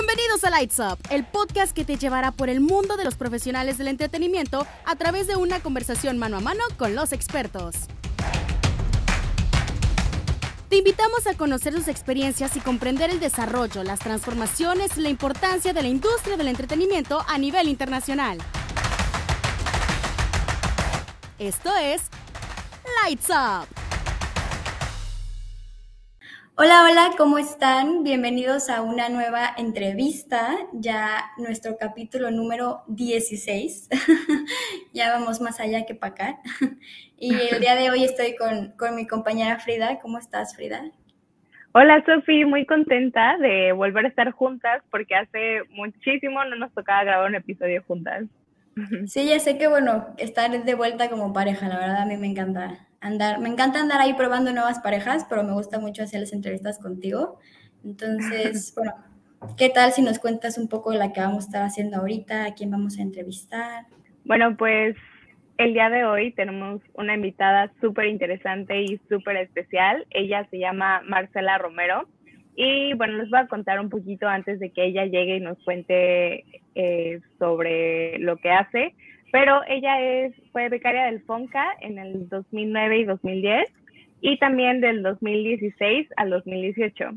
Bienvenidos a Lights Up, el podcast que te llevará por el mundo de los profesionales del entretenimiento a través de una conversación mano a mano con los expertos. Te invitamos a conocer sus experiencias y comprender el desarrollo, las transformaciones y la importancia de la industria del entretenimiento a nivel internacional. Esto es Lights Up. Hola, ¿cómo están? Bienvenidos a una nueva entrevista, ya nuestro capítulo número 16. Ya vamos más allá que para acá. Y el día de hoy estoy con mi compañera Frida. ¿Cómo estás, Frida? Hola, Sofi, muy contenta de volver a estar juntas porque hace muchísimo no nos tocaba grabar un episodio juntas. Sí, ya sé que, estar de vuelta como pareja, la verdad a mí me encanta andar ahí probando nuevas parejas, pero me gusta mucho hacer las entrevistas contigo. Entonces, ¿qué tal si nos cuentas un poco de la que vamos a estar haciendo ahorita? ¿A quién vamos a entrevistar? Bueno, pues el día de hoy tenemos una invitada súper interesante y súper especial. Ella se llama Marcela Romero. Y bueno, les voy a contar un poquito antes de que ella llegue y nos cuente sobre lo que hace. Pero ella fue becaria del FONCA en el 2009 y 2010 y también del 2016 al 2018.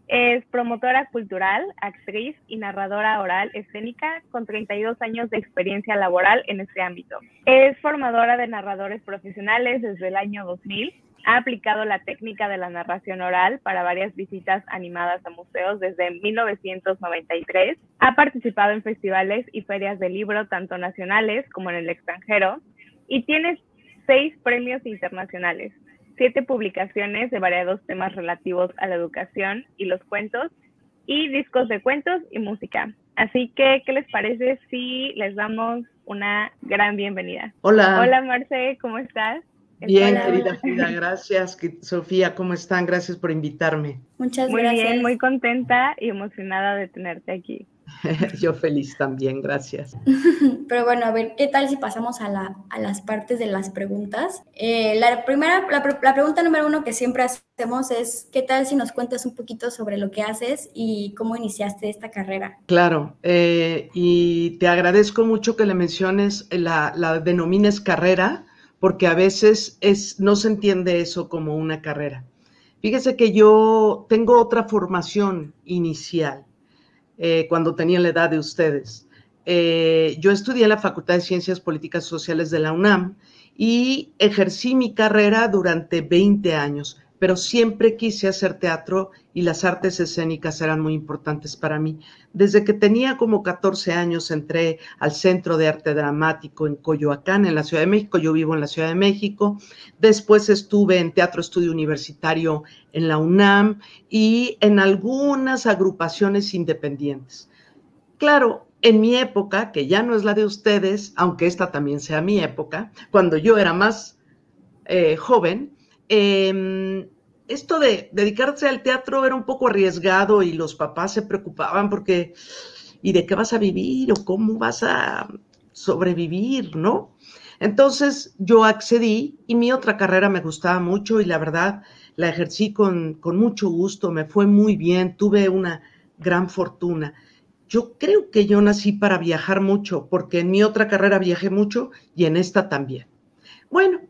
Es promotora cultural, actriz y narradora oral escénica con 32 años de experiencia laboral en este ámbito. Es formadora de narradores profesionales desde el año 2000. Ha aplicado la técnica de la narración oral para varias visitas animadas a museos desde 1993. Ha participado en festivales y ferias de libro, tanto nacionales como en el extranjero, y tiene 6 premios internacionales, 7 publicaciones de variados temas relativos a la educación y los cuentos, y discos de cuentos y música. Así que, ¿qué les parece si les damos una gran bienvenida? Hola. Hola, Marce, ¿cómo estás? Bien, querida Frida, gracias. Sofía, ¿cómo están? Gracias por invitarme. Muchas gracias. Muy bien, muy contenta y emocionada de tenerte aquí. Yo feliz también, gracias. Pero bueno, a ver, ¿qué tal si pasamos a las partes de las preguntas? La pregunta número 1 que siempre hacemos es, ¿qué tal si nos cuentas un poquito sobre lo que haces y cómo iniciaste esta carrera? Claro, y te agradezco mucho que le menciones, la denomines carrera, porque a veces no se entiende eso como una carrera. Fíjese que yo tengo otra formación inicial, cuando tenía la edad de ustedes. Yo estudié en la Facultad de Ciencias Políticas y Sociales de la UNAM y ejercí mi carrera durante 20 años, pero siempre quise hacer teatro y las artes escénicas eran muy importantes para mí. Desde que tenía como 14 años entré al Centro de Arte Dramático en Coyoacán, en la Ciudad de México. Yo vivo en la Ciudad de México. Después estuve en Teatro Estudio Universitario en la UNAM y en algunas agrupaciones independientes. Claro, en mi época, que ya no es la de ustedes, aunque esta también sea mi época, cuando yo era más joven, esto de dedicarse al teatro era un poco arriesgado y los papás se preocupaban porque, ¿y de qué vas a vivir o cómo vas a sobrevivir, no? Entonces yo accedí y mi otra carrera me gustaba mucho y la verdad la ejercí con mucho gusto, me fue muy bien, tuve una gran fortuna. Yo creo que yo nací para viajar mucho, porque en mi otra carrera viajé mucho y en esta también. Bueno,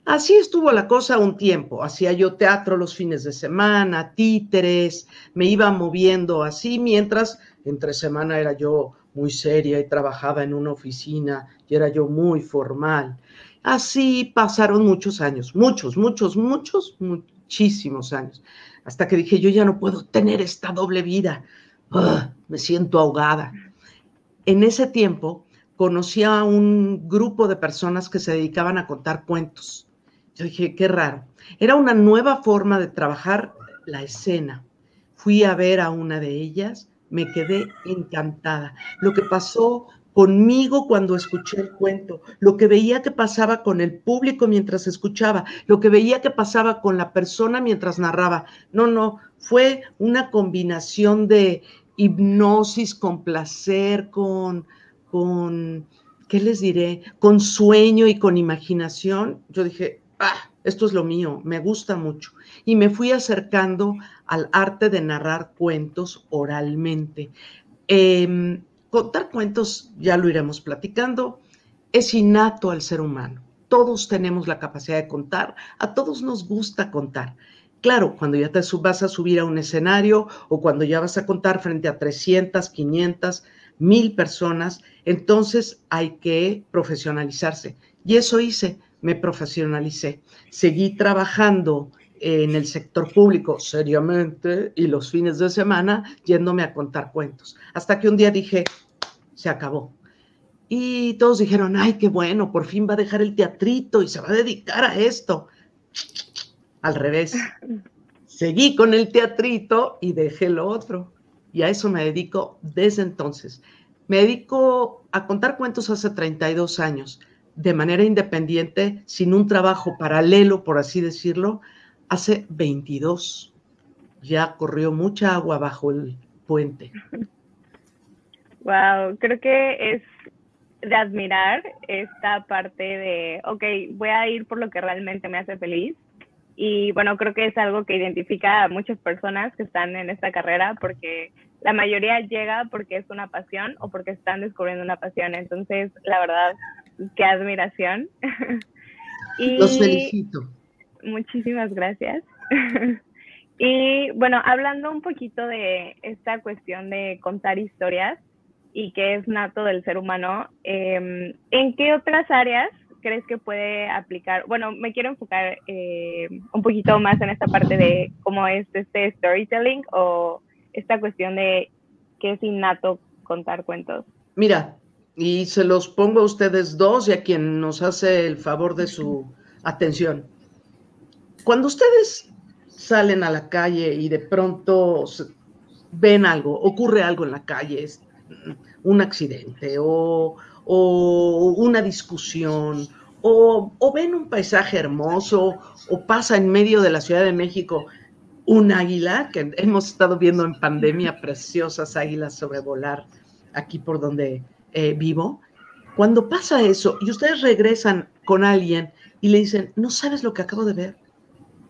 así estuvo la cosa un tiempo. Hacía yo teatro los fines de semana, títeres, me iba moviendo así, mientras entre semana era yo muy seria y trabajaba en una oficina y era yo muy formal. Así pasaron muchos años, muchísimos años, hasta que dije, yo ya no puedo tener esta doble vida. Me siento ahogada. En ese tiempo conocí a un grupo de personas que se dedicaban a contar cuentos. Yo dije, qué raro. Era una nueva forma de trabajar la escena. Fui a ver a una de ellas, me quedé encantada. Lo que pasó conmigo cuando escuché el cuento, lo que veía que pasaba con el público mientras escuchaba, lo que veía que pasaba con la persona mientras narraba. No, fue una combinación de hipnosis, con placer, con, ¿qué les diré? Con sueño y con imaginación. Yo dije, esto es lo mío, me gusta mucho. Y me fui acercando al arte de narrar cuentos oralmente. Contar cuentos, ya lo iremos platicando, es innato al ser humano. Todos tenemos la capacidad de contar, a todos nos gusta contar. Claro, cuando ya te vas a subir a un escenario o cuando ya vas a contar frente a 300, 500, 1000 personas, entonces hay que profesionalizarse. Y eso hice, me profesionalicé. Seguí trabajando en el sector público seriamente y los fines de semana yéndome a contar cuentos. Hasta que un día dije, se acabó. Y todos dijeron, ay, qué bueno, por fin va a dejar el teatrito y se va a dedicar a esto. Al revés, seguí con el teatrito y dejé lo otro. Y a eso me dedico desde entonces. Me dedico a contar cuentos hace 32 años, de manera independiente, sin un trabajo paralelo, por así decirlo, hace 22. Ya corrió mucha agua bajo el puente. Wow, creo que es de admirar esta parte de, ok, voy a ir por lo que realmente me hace feliz. Y bueno, creo que es algo que identifica a muchas personas que están en esta carrera, porque la mayoría llega porque es una pasión o porque están descubriendo una pasión. Entonces, la verdad, qué admiración. Y los felicito. Muchísimas gracias. Y bueno, hablando un poquito de esta cuestión de contar historias y que es nato del ser humano, ¿en qué otras áreas crees que puede aplicar? Bueno, me quiero enfocar un poquito más en esta parte de cómo es este storytelling o esta cuestión de que es innato contar cuentos. Mira, y se los pongo a ustedes dos y a quien nos hace el favor de su atención. Cuando ustedes salen a la calle y de pronto ven algo, ocurre algo en la calle, un accidente o una discusión, o ven un paisaje hermoso, o pasa en medio de la Ciudad de México un águila, que hemos estado viendo en pandemia preciosas águilas sobrevolar aquí por donde vivo. Cuando pasa eso y ustedes regresan con alguien y le dicen, no sabes lo que acabo de ver.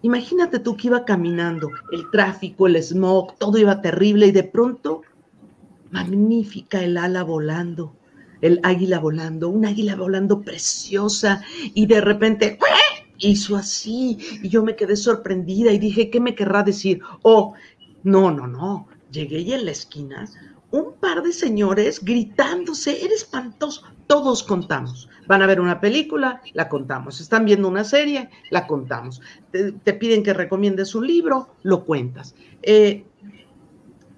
Imagínate tú que iba caminando, el tráfico, el smog, todo iba terrible y de pronto, magnífica el ala volando, el águila volando, una águila volando preciosa y de repente hizo así y yo me quedé sorprendida y dije, ¿qué me querrá decir? Oh, no, llegué y en la esquina un par de señores gritándose, era espantoso. Todos contamos. Van a ver una película, la contamos. Están viendo una serie, la contamos. Te piden que recomiendes un libro, lo cuentas. Te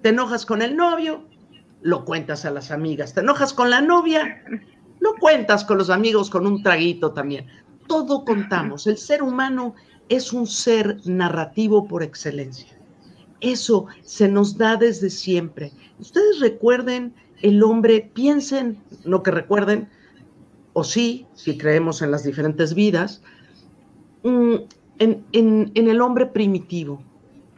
enojas con el novio, lo cuentas a las amigas. Te enojas con la novia, lo cuentas con los amigos con un traguito también. Todo contamos. El ser humano es un ser narrativo por excelencia. Eso se nos da desde siempre. Ustedes recuerden el hombre, piensen, no que recuerden, o sí, si creemos en las diferentes vidas, en el hombre primitivo.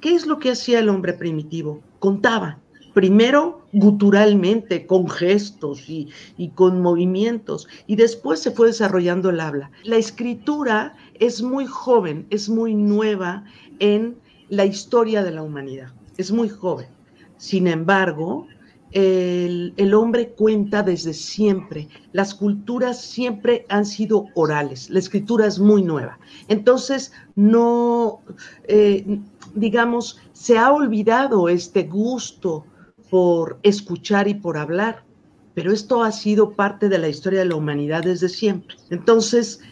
¿Qué es lo que hacía el hombre primitivo? Contaba, primero guturalmente, con gestos y con movimientos, y después se fue desarrollando el habla. La escritura es muy joven, es muy nueva en la historia de la humanidad, es muy joven. Sin embargo, el hombre cuenta desde siempre. Las culturas siempre han sido orales. La escritura es muy nueva. Entonces, no, digamos, se ha olvidado este gusto por escuchar y por hablar, pero esto ha sido parte de la historia de la humanidad desde siempre. Entonces,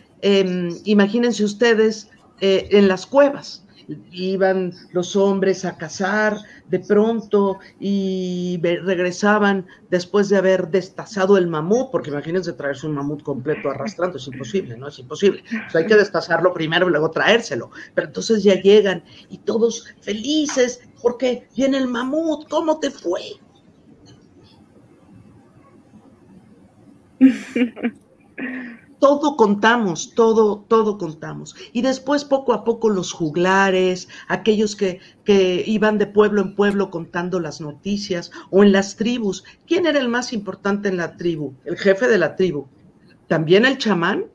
imagínense ustedes en las cuevas. Iban los hombres a cazar de pronto y regresaban después de haber destazado el mamut, porque imagínense traerse un mamut completo arrastrando, es imposible, ¿no? Es imposible. O sea, hay que destazarlo primero y luego traérselo. Pero entonces ya llegan y todos felices porque viene el mamut, ¿cómo te fue? Todo contamos, todo contamos. Y después, poco a poco, los juglares, aquellos que iban de pueblo en pueblo contando las noticias, o en las tribus. ¿Quién era el más importante en la tribu? El jefe de la tribu. También el chamán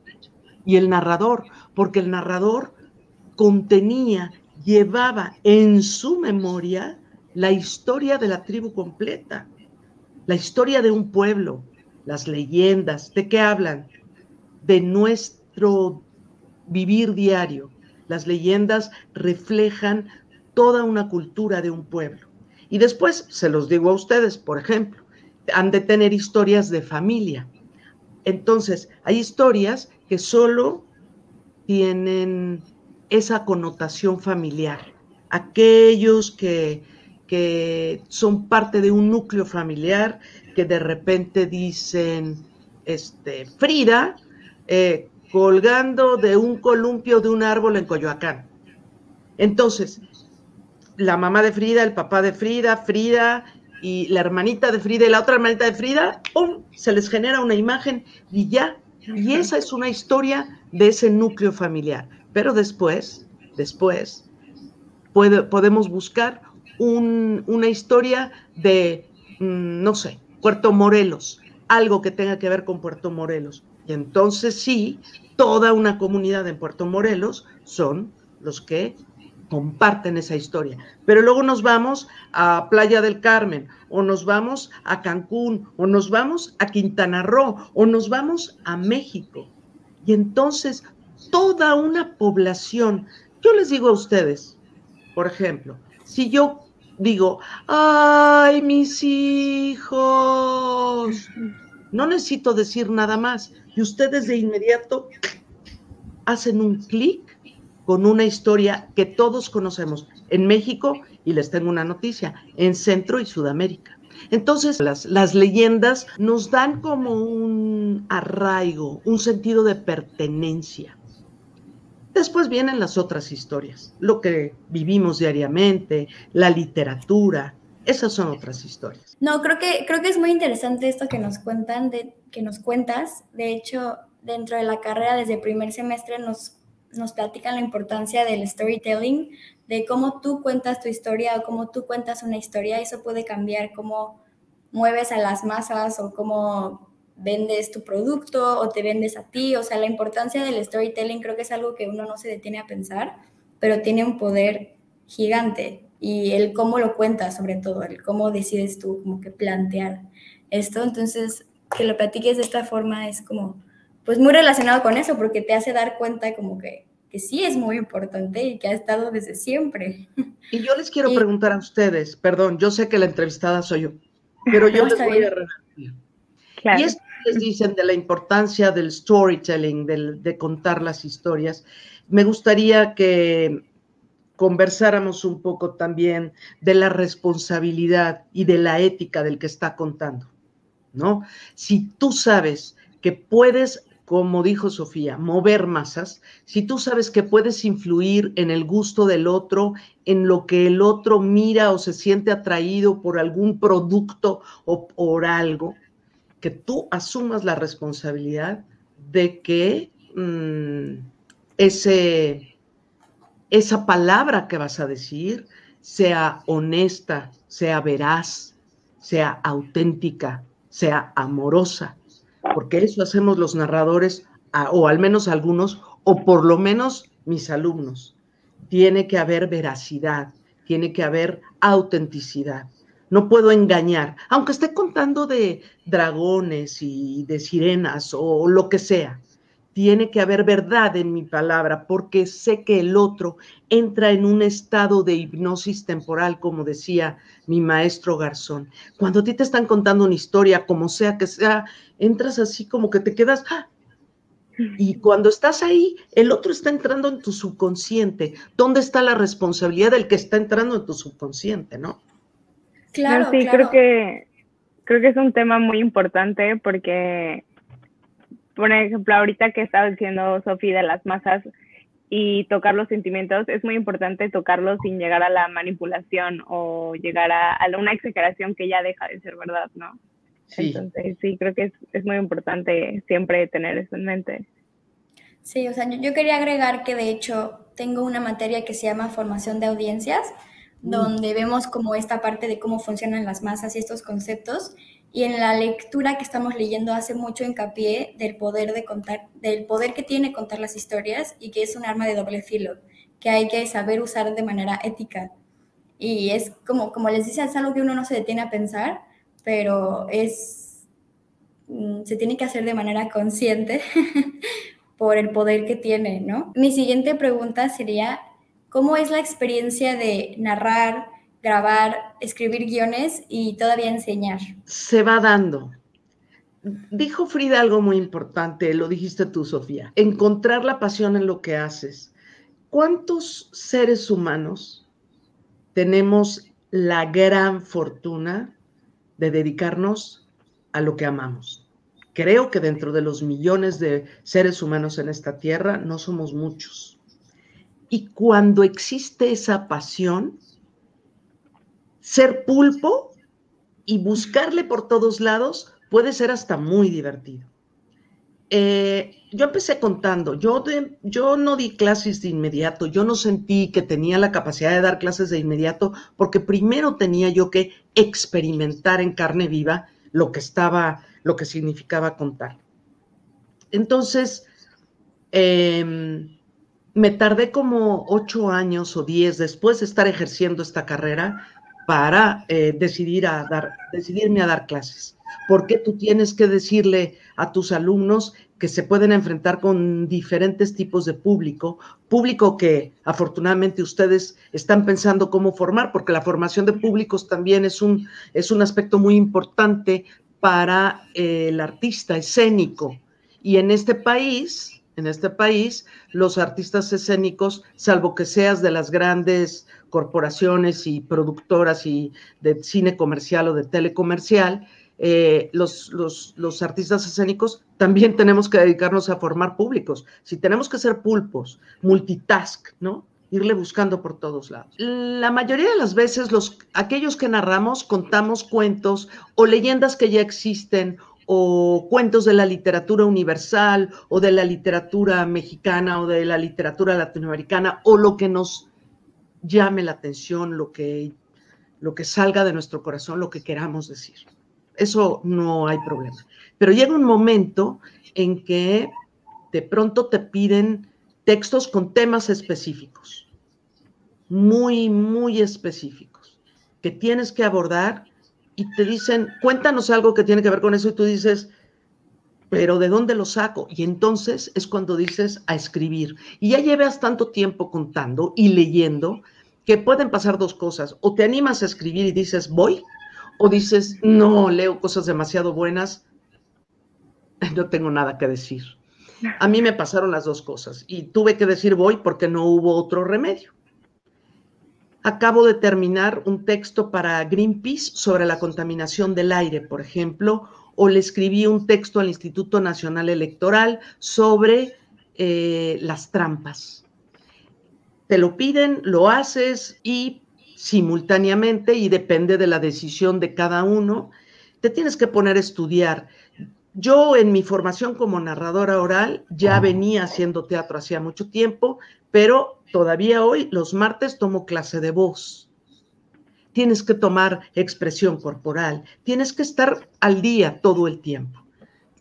y el narrador, porque el narrador contenía, llevaba en su memoria la historia de la tribu completa. La historia de un pueblo, las leyendas, ¿de qué hablan? De nuestro vivir diario. Las leyendas reflejan toda una cultura de un pueblo. Y después, se los digo a ustedes, por ejemplo, han de tener historias de familia. Entonces, hay historias que solo tienen esa connotación familiar. Aquellos que son parte de un núcleo familiar, que de repente dicen, Frida, colgando de un columpio de un árbol en Coyoacán. Entonces, la mamá de Frida, el papá de Frida, Frida y la hermanita de Frida y la otra hermanita de Frida, ¡pum!, se les genera una imagen y ya. Y esa es una historia de ese núcleo familiar. Pero después podemos buscar una historia de, no sé, Puerto Morelos, algo que tenga que ver con Puerto Morelos. Y entonces sí, toda una comunidad en Puerto Morelos son los que comparten esa historia. Pero luego nos vamos a Playa del Carmen, o nos vamos a Cancún, o nos vamos a Quintana Roo, o nos vamos a México. Y entonces toda una población, yo les digo a ustedes, por ejemplo, si yo digo, ¡ay, mis hijos! No necesito decir nada más. Y ustedes de inmediato hacen un clic con una historia que todos conocemos en México, y les tengo una noticia, en Centro y Sudamérica. Entonces, las leyendas nos dan como un arraigo, un sentido de pertenencia. Después vienen las otras historias, lo que vivimos diariamente, la literatura, esas son otras historias. No, creo que es muy interesante esto que nos cuentas. De hecho, dentro de la carrera, desde primer semestre, nos platican la importancia del storytelling, de cómo tú cuentas tu historia o cómo tú cuentas una historia. Eso puede cambiar cómo mueves a las masas o cómo vendes tu producto o te vendes a ti. O sea, la importancia del storytelling creo que es algo que uno no se detiene a pensar, pero tiene un poder gigante. Y el cómo lo cuentas, sobre todo, el cómo decides tú como que plantear esto. Entonces, que lo platiques de esta forma es como, pues muy relacionado con eso, porque te hace dar cuenta como que sí es muy importante y que ha estado desde siempre. Y yo les quiero preguntar a ustedes, perdón, yo sé que la entrevistada soy yo, pero yo les voy a repetir. Claro. Y esto les dicen de la importancia del storytelling, de contar las historias. Me gustaría que conversáramos un poco también de la responsabilidad y de la ética del que está contando, ¿no? Si tú sabes que puedes, como dijo Sofía, mover masas, si tú sabes que puedes influir en el gusto del otro, en lo que el otro mira o se siente atraído por algún producto o por algo, que tú asumas la responsabilidad de que esa palabra que vas a decir sea honesta, sea veraz, sea auténtica, sea amorosa, porque eso hacemos los narradores, o al menos algunos, o por lo menos mis alumnos. Tiene que haber veracidad, tiene que haber autenticidad. No puedo engañar, aunque esté contando de dragones y de sirenas o lo que sea. Tiene que haber verdad en mi palabra, porque sé que el otro entra en un estado de hipnosis temporal, como decía mi maestro Garzón. Cuando a ti te están contando una historia, como sea que sea, entras así como que te quedas... ¡ah! Y cuando estás ahí, el otro está entrando en tu subconsciente. ¿Dónde está la responsabilidad del que está entrando en tu subconsciente, no? Claro, sí, claro. Creo que es un tema muy importante porque... Por ejemplo, ahorita que estaba diciendo Sofía de las masas y tocar los sentimientos, es muy importante tocarlos sin llegar a la manipulación o llegar a una exageración que ya deja de ser verdad, ¿no? Sí. Entonces, sí, creo que es muy importante siempre tener eso en mente. Sí, o sea, yo quería agregar que de hecho tengo una materia que se llama formación de audiencias, donde vemos como esta parte de cómo funcionan las masas y estos conceptos. Y en la lectura que estamos leyendo hace mucho hincapié del poder de contar, del poder que tiene contar las historias y que es un arma de doble filo, que hay que saber usar de manera ética. Y es como les dice, es algo que uno no se detiene a pensar, pero se tiene que hacer de manera consciente por el poder que tiene, ¿no? Mi siguiente pregunta sería, ¿cómo es la experiencia de narrar, grabar, escribir guiones y todavía enseñar? Se va dando. Dijo Frida algo muy importante, lo dijiste tú, Sofía, encontrar la pasión en lo que haces. ¿Cuántos seres humanos tenemos la gran fortuna de dedicarnos a lo que amamos? Creo que dentro de los millones de seres humanos en esta tierra no somos muchos. Y cuando existe esa pasión, ser pulpo y buscarle por todos lados puede ser hasta muy divertido. Yo empecé contando, yo no di clases de inmediato, yo no sentí que tenía la capacidad de dar clases de inmediato, porque primero tenía yo que experimentar en carne viva lo que significaba contar. Entonces, me tardé como 8 años o 10 después de estar ejerciendo esta carrera para decidirme a dar clases. Porque tú tienes que decirle a tus alumnos que se pueden enfrentar con diferentes tipos de público que afortunadamente ustedes están pensando cómo formar, porque la formación de públicos también es un aspecto muy importante para el artista escénico. Y en este país, los artistas escénicos, salvo que seas de las grandes corporaciones y productoras y de cine comercial o de telecomercial, los artistas escénicos también tenemos que dedicarnos a formar públicos. Si tenemos que ser pulpos, multitask, ¿no? Irle buscando por todos lados. La mayoría de las veces aquellos que narramos contamos cuentos o leyendas que ya existen o cuentos de la literatura universal o de la literatura mexicana o de la literatura latinoamericana o lo que nos llame la atención, lo que salga de nuestro corazón, lo que queramos decir. Eso no hay problema. Pero llega un momento en que de pronto te piden textos con temas específicos, muy, muy específicos, que tienes que abordar y te dicen, cuéntanos algo que tiene que ver con eso, y tú dices, pero ¿de dónde lo saco? Y entonces es cuando dices a escribir. Y ya llevas tanto tiempo contando y leyendo que pueden pasar dos cosas. O te animas a escribir y dices, voy, o dices, no, leo cosas demasiado buenas, no tengo nada que decir. A mí me pasaron las dos cosas y tuve que decir voy porque no hubo otro remedio. Acabo de terminar un texto para Greenpeace sobre la contaminación del aire, por ejemplo, o le escribí un texto al Instituto Nacional Electoral sobre las trampas. Te lo piden, lo haces y simultáneamente, y depende de la decisión de cada uno, te tienes que poner a estudiar. Yo en mi formación como narradora oral ya venía haciendo teatro hacía mucho tiempo, pero todavía hoy los martes tomo clase de voz. Tienes que tomar expresión corporal, tienes que estar al día todo el tiempo.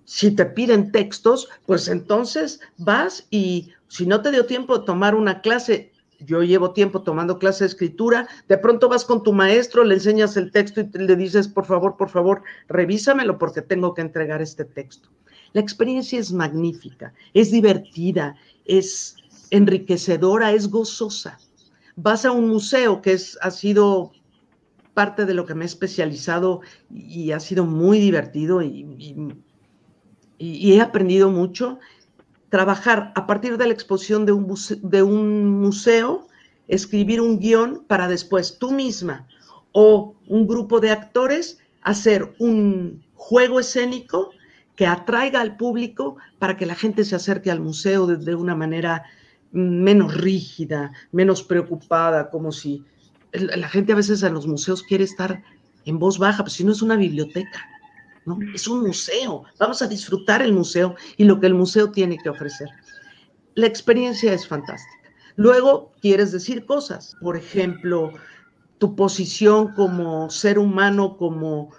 Si te piden textos, pues entonces vas y si no te dio tiempo de tomar una clase, yo llevo tiempo tomando clase de escritura, de pronto vas con tu maestro, le enseñas el texto y le dices, por favor, revísamelo porque tengo que entregar este texto. La experiencia es magnífica, es divertida, es enriquecedora, es gozosa. Vas a un museo que ha sido parte de lo que me he especializado y ha sido muy divertido y he aprendido mucho. Trabajar a partir de la exposición de un museo, escribir un guión para después tú misma o un grupo de actores hacer un juego escénico que atraiga al público para que la gente se acerque al museo de una manera menos rígida, menos preocupada, como si la gente a veces en los museos quiere estar en voz baja, pues si no es una biblioteca. ¿No? Es un museo, vamos a disfrutar el museo y lo que el museo tiene que ofrecer. La experiencia es fantástica. Luego quieres decir cosas, por ejemplo, tu posición como ser humano, como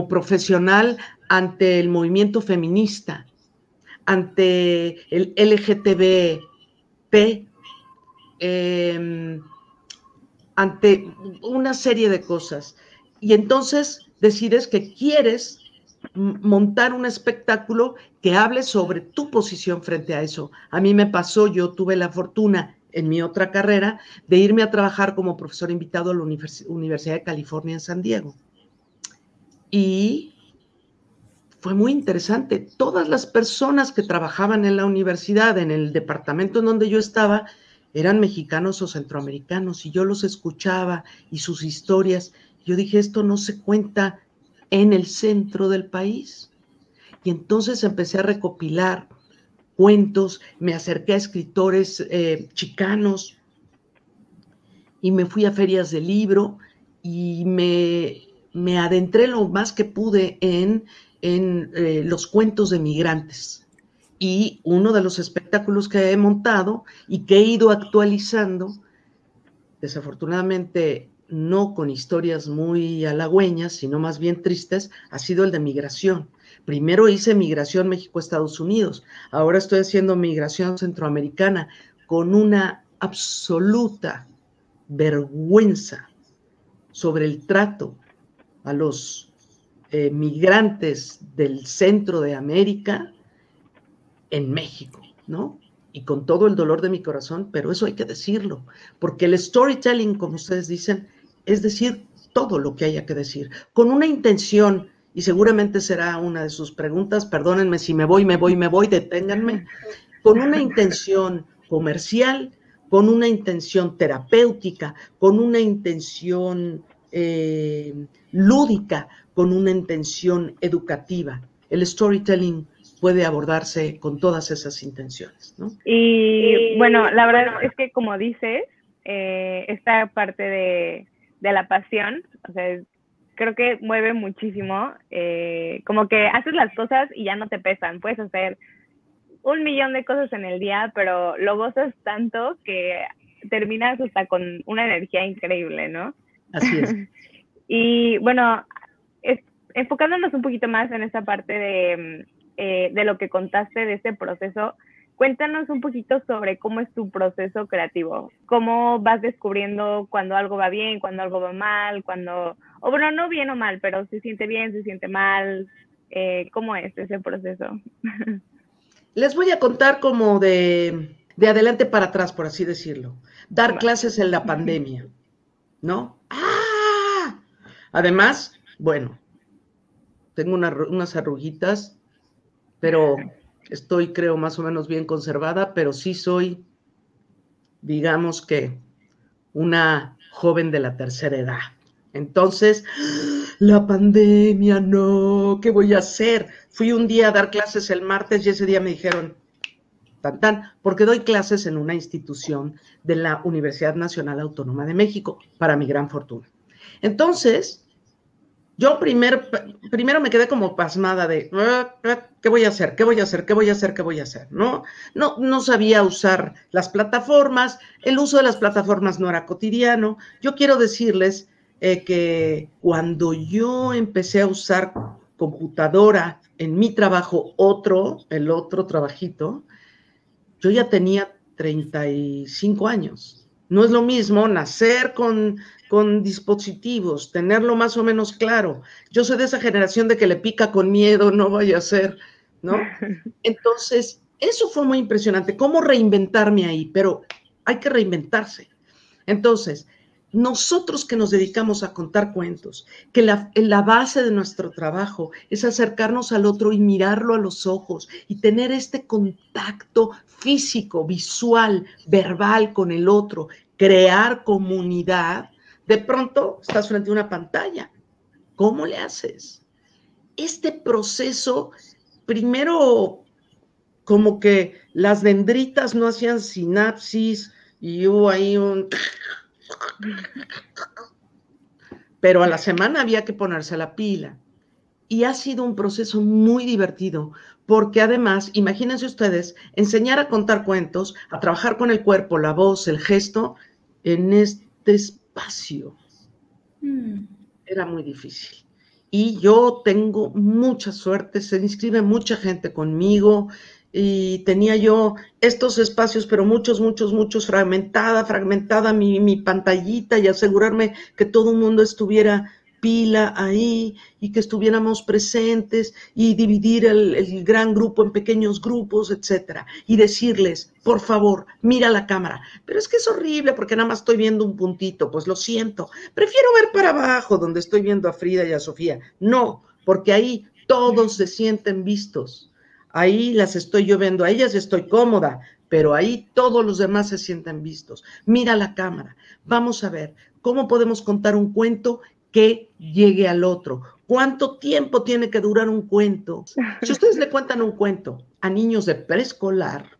profesional ante el movimiento feminista, ante el LGTB, ante una serie de cosas. y entonces decides que quieres montar un espectáculo que hable sobre tu posición frente a eso. A mí me pasó, yo tuve la fortuna en mi otra carrera de irme a trabajar como profesor invitado a la Universidad de California en San Diego. Y fue muy interesante. Todas las personas que trabajaban en la universidad, en el departamento en donde yo estaba, eran mexicanos o centroamericanos, y yo los escuchaba y sus historias. Yo dije, esto no se cuenta en el centro del país. Y entonces empecé a recopilar cuentos, me acerqué a escritores chicanos y me fui a ferias de libro y me adentré lo más que pude en los cuentos de migrantes. Y uno de los espectáculos que he montado y que he ido actualizando, desafortunadamente no con historias muy halagüeñas, sino más bien tristes, ha sido el de migración. Primero hice migración México-Estados Unidos, ahora estoy haciendo migración centroamericana, con una absoluta vergüenza sobre el trato a los migrantes del centro de América en México, ¿no? Y con todo el dolor de mi corazón, pero eso hay que decirlo, porque el storytelling, como ustedes dicen, es decir todo lo que haya que decir, con una intención, y seguramente será una de sus preguntas, perdónenme si me voy, deténganme, con una intención comercial, con una intención terapéutica, con una intención lúdica, con una intención educativa. El storytelling puede abordarse con todas esas intenciones, ¿no? Y bueno, la verdad es que, como dices, esta parte de la pasión, o sea, creo que mueve muchísimo, como que haces las cosas y ya no te pesan, puedes hacer 1,000,000 de cosas en el día, pero lo gozas tanto que terminas hasta con una energía increíble, ¿no? Así es. Y bueno, enfocándonos un poquito más en esa parte de lo que contaste de ese proceso, cuéntanos un poquito sobre cómo es tu proceso creativo, cómo vas descubriendo cuando algo va bien, cuando algo va mal, o bueno, no bien o mal, pero se siente bien, se siente mal, ¿cómo es ese proceso? Les voy a contar como de adelante para atrás, por así decirlo. Dar clases en la pandemia, ¿no? ¡Ah! Además, bueno, tengo unas arruguitas, pero estoy, creo, más o menos bien conservada, pero sí soy, digamos que, una joven de la tercera edad. Entonces, la pandemia, no, ¿qué voy a hacer? Fui un día a dar clases el martes y ese día me dijeron, porque doy clases en una institución de la Universidad Nacional Autónoma de México, para mi gran fortuna. Entonces, yo primero me quedé como pasmada de, ¿qué voy a hacer? No sabía usar las plataformas, el uso de las plataformas no era cotidiano. Yo quiero decirles que cuando yo empecé a usar computadora en mi trabajo, el otro trabajito, yo ya tenía 35 años. No es lo mismo nacer con dispositivos, tenerlo más o menos claro. Yo soy de esa generación de que le pica con miedo, no vaya a ser, ¿no? Entonces, eso fue muy impresionante, cómo reinventarme ahí, pero hay que reinventarse. Entonces, nosotros que nos dedicamos a contar cuentos, que la base de nuestro trabajo es acercarnos al otro y mirarlo a los ojos y tener este contacto físico, visual, verbal con el otro, crear comunidad, de pronto estás frente a una pantalla. ¿Cómo le haces? Este proceso, primero, como que las dendritas no hacían sinapsis y hubo ahí pero a la semana había que ponerse la pila. Y ha sido un proceso muy divertido, porque además, imagínense ustedes, enseñar a contar cuentos, a trabajar con el cuerpo, la voz, el gesto, en este espacio. Era muy difícil. Y yo tengo mucha suerte, se inscribe mucha gente conmigo, y tenía yo estos espacios, pero muchos, fragmentada mi pantallita y asegurarme que todo el mundo estuviera pila ahí y que estuviéramos presentes y dividir el gran grupo en pequeños grupos, etcétera, y decirles, por favor, mira la cámara. Pero es que es horrible porque nada más estoy viendo un puntito, pues lo siento. Prefiero ver para abajo donde estoy viendo a Frida y a Sofía. No, porque ahí todos se sienten vistos. Ahí las estoy yo viendo, a ellas estoy cómoda, pero ahí todos los demás se sienten vistos. Mira la cámara. Vamos a ver cómo podemos contar un cuento que llegue al otro. ¿Cuánto tiempo tiene que durar un cuento? Si ustedes le cuentan un cuento a niños de preescolar,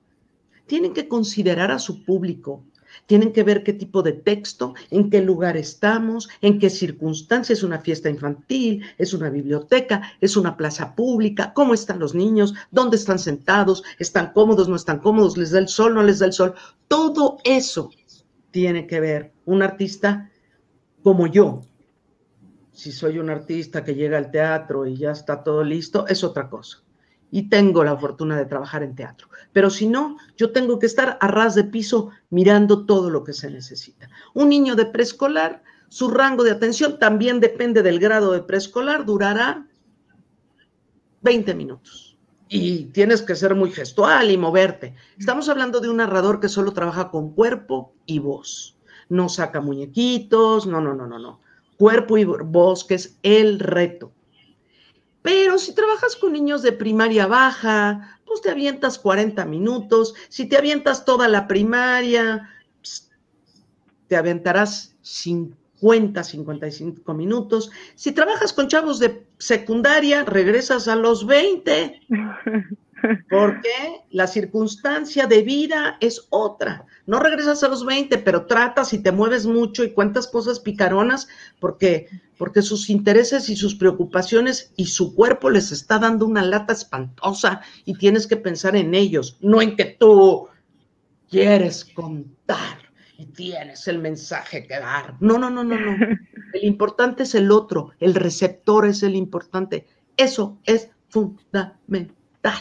tienen que considerar a su público, tienen que ver qué tipo de texto, en qué lugar estamos, en qué circunstancias, es una fiesta infantil, es una biblioteca, es una plaza pública, cómo están los niños, dónde están sentados, están cómodos, no están cómodos, les da el sol, no les da el sol. Todo eso tiene que ver un artista como yo. Si soy un artista que llega al teatro y ya está todo listo, es otra cosa. Y tengo la fortuna de trabajar en teatro. Pero si no, yo tengo que estar a ras de piso mirando todo lo que se necesita. Un niño de preescolar, su rango de atención también depende del grado de preescolar, durará 20 minutos. Y tienes que ser muy gestual y moverte. Estamos hablando de un narrador que solo trabaja con cuerpo y voz. No saca muñequitos, no. Cuerpo y voz, que es el reto. Pero si trabajas con niños de primaria baja, pues te avientas 40 minutos. Si te avientas toda la primaria, te aventarás 50, 55 minutos. Si trabajas con chavos de secundaria, regresas a los 20. Porque la circunstancia de vida es otra. No regresas a los 20, pero tratas y te mueves mucho y cuentas cosas picaronas porque sus intereses y sus preocupaciones y su cuerpo les está dando una lata espantosa y tienes que pensar en ellos, no en que tú quieres contar y tienes el mensaje que dar. No. El importante es el otro, el receptor es el importante. Eso es fundamental.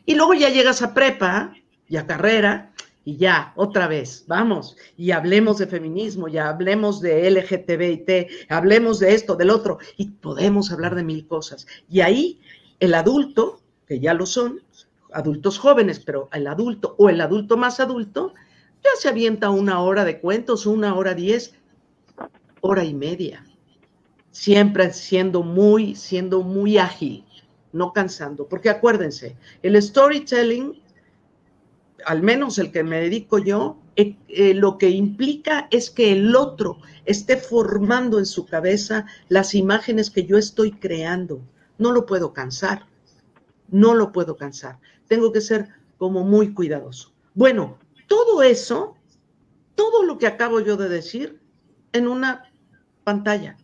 Y luego ya llegas a prepa y a carrera y ya, otra vez, vamos, y hablemos de feminismo, ya hablemos de LGTBIT, hablemos de esto, del otro, y podemos hablar de mil cosas. Y ahí el adulto, que ya lo son, adultos jóvenes, pero el adulto o el adulto más adulto, ya se avienta 1 hora de cuentos, 1 hora 10, hora y media. Siempre siendo muy ágil. No cansando, porque acuérdense, el storytelling, al menos el que me dedico yo, lo que implica es que el otro esté formando en su cabeza las imágenes que yo estoy creando. No lo puedo cansar, tengo que ser como muy cuidadoso. Bueno, todo eso, todo lo que acabo yo de decir, en una pantalla.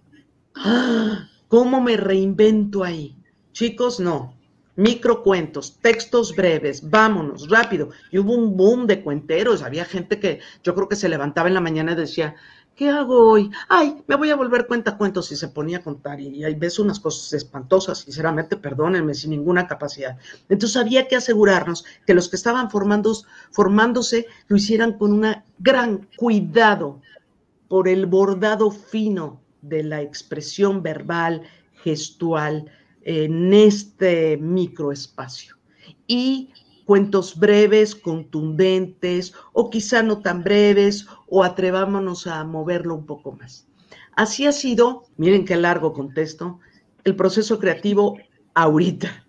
¡Ah! ¿Cómo me reinvento ahí? Chicos, no. Microcuentos, textos breves, vámonos, rápido. Y hubo un boom de cuenteros. Había gente que yo creo que se levantaba en la mañana y decía, ¿qué hago hoy? Ay, me voy a volver cuentacuentos, y se ponía a contar. Y ahí ves unas cosas espantosas, sinceramente, perdónenme, sin ninguna capacidad. Entonces había que asegurarnos que los que estaban formándose lo hicieran con un gran cuidado por el bordado fino de la expresión verbal, gestual, en este microespacio. Y cuentos breves, contundentes, o quizá no tan breves, o atrevámonos a moverlo un poco más. Así ha sido, miren qué largo contesto, el proceso creativo ahorita.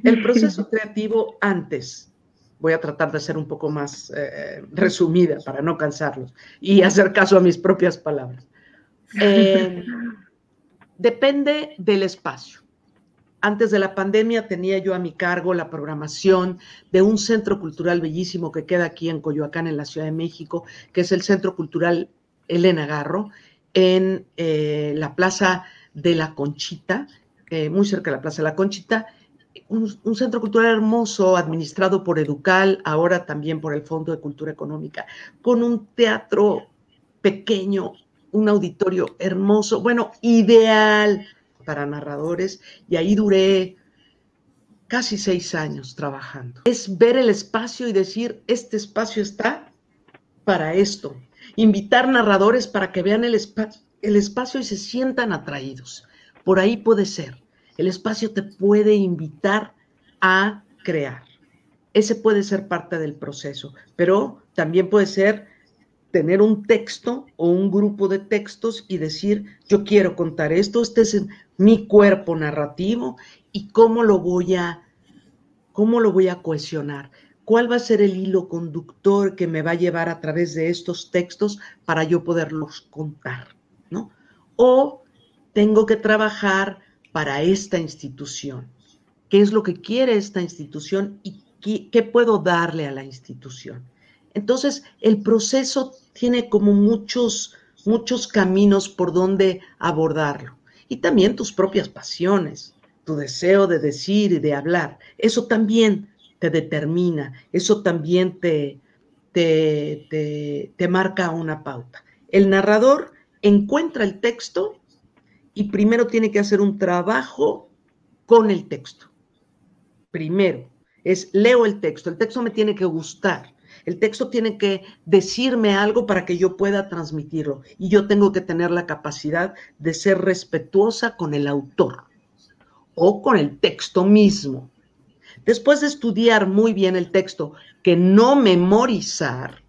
El proceso creativo antes. Voy a tratar de ser un poco más resumida para no cansarlos y hacer caso a mis propias palabras. Depende del espacio. Antes de la pandemia tenía yo a mi cargo la programación de un centro cultural bellísimo que queda aquí en Coyoacán, en la Ciudad de México, que es el Centro Cultural Elena Garro, en la Plaza de la Conchita, muy cerca de la Plaza de la Conchita, un centro cultural hermoso administrado por Educal, ahora también por el Fondo de Cultura Económica, con un teatro pequeño, un auditorio hermoso, bueno, ideal para narradores, y ahí duré casi 6 años trabajando. Es ver el espacio y decir, este espacio está para esto. Invitar narradores para que vean el espacio el espacio y se sientan atraídos. Por ahí puede ser. El espacio te puede invitar a crear. Ese puede ser parte del proceso, pero también puede ser tener un texto o un grupo de textos y decir, yo quiero contar esto, este es mi cuerpo narrativo y cómo lo voy a cohesionar. ¿Cuál va a ser el hilo conductor que me va a llevar a través de estos textos para yo poderlos contar, ¿no? O tengo que trabajar para esta institución. ¿Qué es lo que quiere esta institución y qué puedo darle a la institución? Entonces, el proceso tiene como muchos caminos por donde abordarlo. Y también tus propias pasiones, tu deseo de decir y de hablar. Eso también te determina, eso también te marca una pauta. El narrador encuentra el texto y primero tiene que hacer un trabajo con el texto. Primero, leo el texto me tiene que gustar, el texto tiene que decirme algo para que yo pueda transmitirlo y yo tengo que tener la capacidad de ser respetuosa con el autor o con el texto mismo. Después de estudiar muy bien el texto, que no memorizar,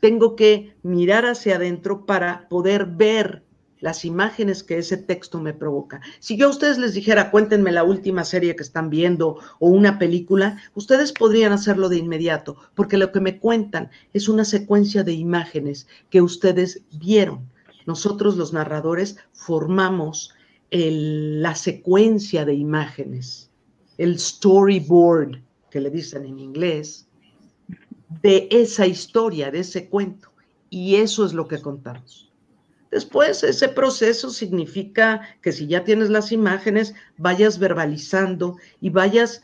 tengo que mirar hacia adentro para poder ver las imágenes que ese texto me provoca. Si yo a ustedes les dijera, cuéntenme la última serie que están viendo o una película, ustedes podrían hacerlo de inmediato, porque lo que me cuentan es una secuencia de imágenes que ustedes vieron. Nosotros los narradores formamos la secuencia de imágenes, el storyboard, que le dicen en inglés, de esa historia, de ese cuento. Y eso es lo que contamos. Después, ese proceso significa que si ya tienes las imágenes, vayas verbalizando y vayas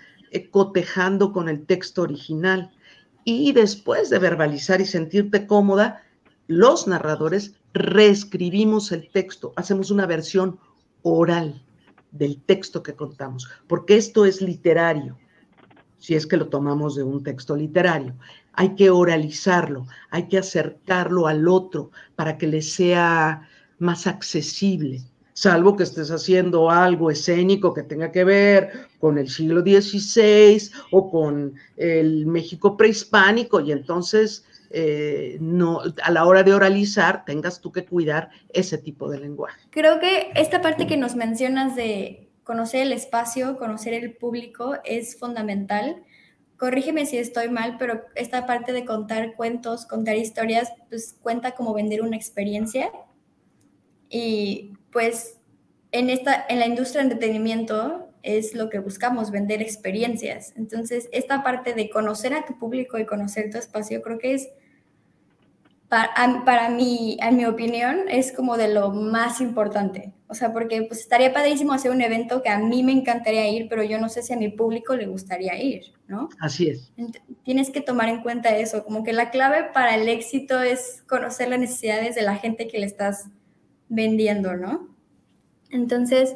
cotejando con el texto original. Y después de verbalizar y sentirte cómoda, los narradores reescribimos el texto, hacemos una versión oral del texto que contamos, porque esto es literario, si es que lo tomamos de un texto literario. Hay que oralizarlo, hay que acercarlo al otro para que le sea más accesible, salvo que estés haciendo algo escénico que tenga que ver con el siglo XVI o con el México prehispánico, y entonces no, a la hora de oralizar tengas tú que cuidar ese tipo de lenguaje. Creo que esta parte que nos mencionas de conocer el espacio, conocer el público es fundamental. Corrígeme si estoy mal, pero esta parte de contar cuentos, contar historias, pues cuenta como vender una experiencia. Y pues en la industria de entretenimiento es lo que buscamos, vender experiencias. Entonces, esta parte de conocer a tu público y conocer tu espacio, creo que es, para mí, en mi opinión, es como de lo más importante. O sea, porque pues estaría padrísimo hacer un evento que a mí me encantaría ir, pero yo no sé si a mi público le gustaría ir, ¿no? Así es. Tienes que tomar en cuenta eso, como que la clave para el éxito es conocer las necesidades de la gente que le estás vendiendo, ¿no? Entonces,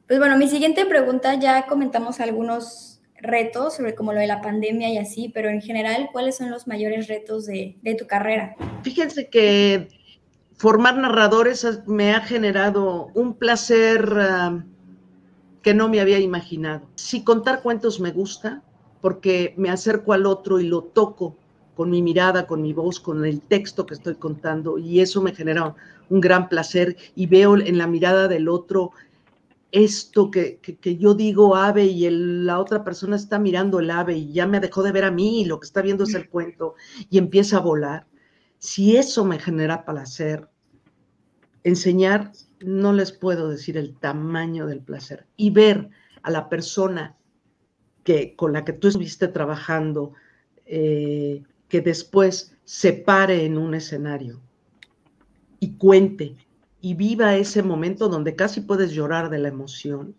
pues bueno, mi siguiente pregunta, ya comentamos algunos retos sobre como lo de la pandemia y así, pero en general, ¿cuáles son los mayores retos de tu carrera? Fíjense que formar narradores me ha generado un placer que no me había imaginado. Si contar cuentos me gusta, porque me acerco al otro y lo toco con mi mirada, con mi voz, con el texto que estoy contando, y eso me genera un gran placer, y veo en la mirada del otro esto que yo digo ave y la otra persona está mirando el ave y ya me dejó de ver a mí y lo que está viendo es el cuento y empieza a volar. Si eso me genera placer, enseñar, no les puedo decir el tamaño del placer. Y ver a la persona con la que tú estuviste trabajando, que después se pare en un escenario y cuente y viva ese momento donde casi puedes llorar de la emoción,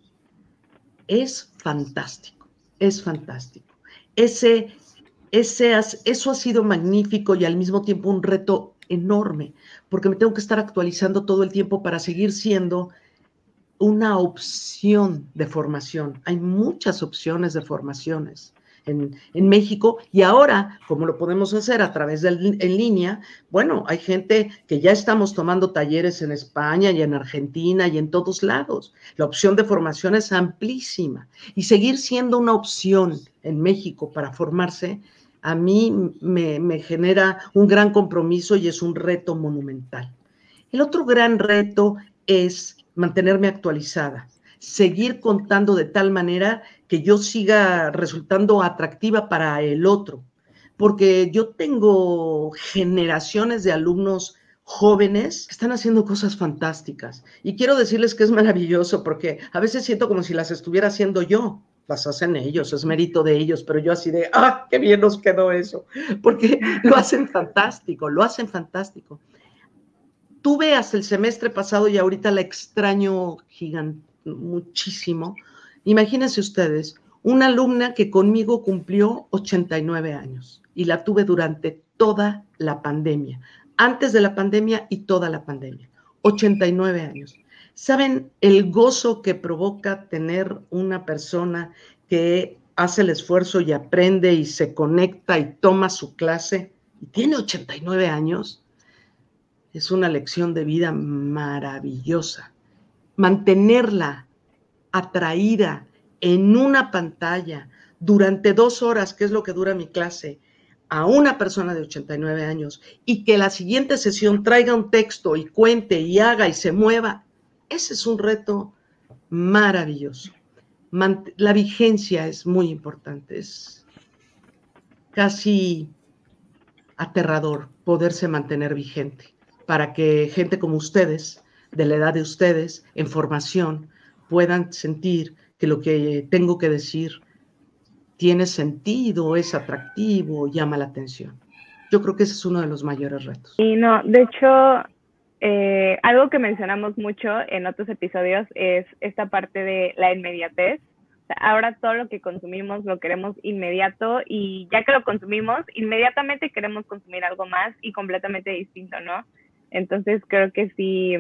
es fantástico, es fantástico. Eso ha sido magnífico y al mismo tiempo un reto enorme, porque me tengo que estar actualizando todo el tiempo para seguir siendo una opción de formación. Hay muchas opciones de formaciones en México, y ahora, como lo podemos hacer a través en línea, bueno, hay gente que ya estamos tomando talleres en España y en Argentina y en todos lados. La opción de formación es amplísima, y seguir siendo una opción en México para formarse, a mí me genera un gran compromiso y es un reto monumental. El otro gran reto es mantenerme actualizada, seguir contando de tal manera que yo siga resultando atractiva para el otro, porque yo tengo generaciones de alumnos jóvenes que están haciendo cosas fantásticas, y quiero decirles que es maravilloso, porque a veces siento como si las estuviera haciendo yo. Las hacen ellos, es mérito de ellos, pero yo así de, ¡ah, qué bien nos quedó eso! Porque lo hacen fantástico, lo hacen fantástico. Tuve hasta el semestre pasado y ahorita la extraño muchísimo. Imagínense ustedes, una alumna que conmigo cumplió 89 años y la tuve durante toda la pandemia, antes de la pandemia y toda la pandemia, 89 años. ¿Saben el gozo que provoca tener una persona que hace el esfuerzo y aprende y se conecta y toma su clase y tiene 89 años? Es una lección de vida maravillosa. Mantenerla atraída en una pantalla durante 2 horas, que es lo que dura mi clase, a una persona de 89 años, y que la siguiente sesión traiga un texto y cuente y haga y se mueva, ese es un reto maravilloso. La vigencia es muy importante, es casi aterrador poderse mantener vigente, para que gente como ustedes, de la edad de ustedes, en formación, puedan sentir que lo que tengo que decir tiene sentido, es atractivo, llama la atención. Yo creo que ese es uno de los mayores retos. Y no, de hecho, algo que mencionamos mucho en otros episodios es esta parte de la inmediatez. O sea, ahora todo lo que consumimos lo queremos inmediato, y ya que lo consumimos, inmediatamente queremos consumir algo más y completamente distinto, ¿no? Entonces creo que sí,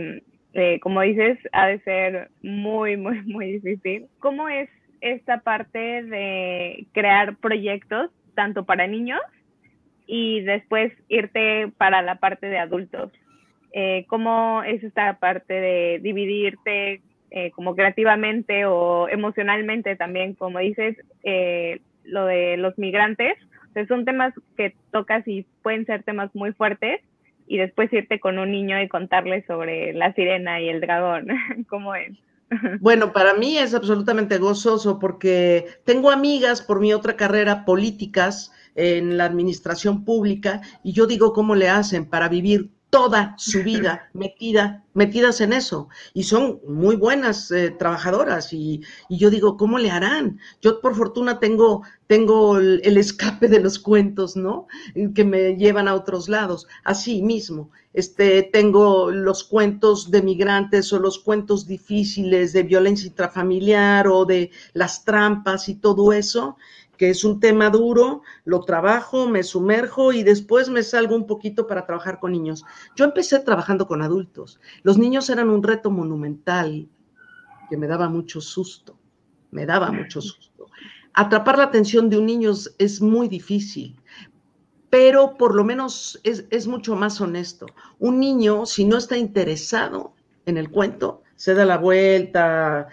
como dices, ha de ser muy, muy, muy difícil. ¿Cómo es esta parte de crear proyectos tanto para niños y después irte para la parte de adultos? ¿Cómo es esta parte de dividirte como creativamente o emocionalmente también? Como dices, lo de los migrantes, o sea, son temas que tocas y pueden ser temas muy fuertes, y después irte con un niño y contarle sobre la sirena y el dragón. ¿Cómo es? Bueno, para mí es absolutamente gozoso, porque tengo amigas por mi otra carrera, políticas en la administración pública, y yo digo cómo le hacen para vivir toda su vida metidas en eso, y son muy buenas trabajadoras, y yo digo, ¿cómo le harán? Yo por fortuna tengo el escape de los cuentos, ¿no? Que me llevan a otros lados. Así mismo, tengo los cuentos de migrantes o los cuentos difíciles de violencia intrafamiliar o de las trampas y todo eso, que es un tema duro, lo trabajo, me sumerjo y después me salgo un poquito para trabajar con niños. Yo empecé trabajando con adultos. Los niños eran un reto monumental que me daba mucho susto, Atrapar la atención de un niño es muy difícil, pero por lo menos es mucho más honesto. Un niño, si no está interesado en el cuento, se da la vuelta.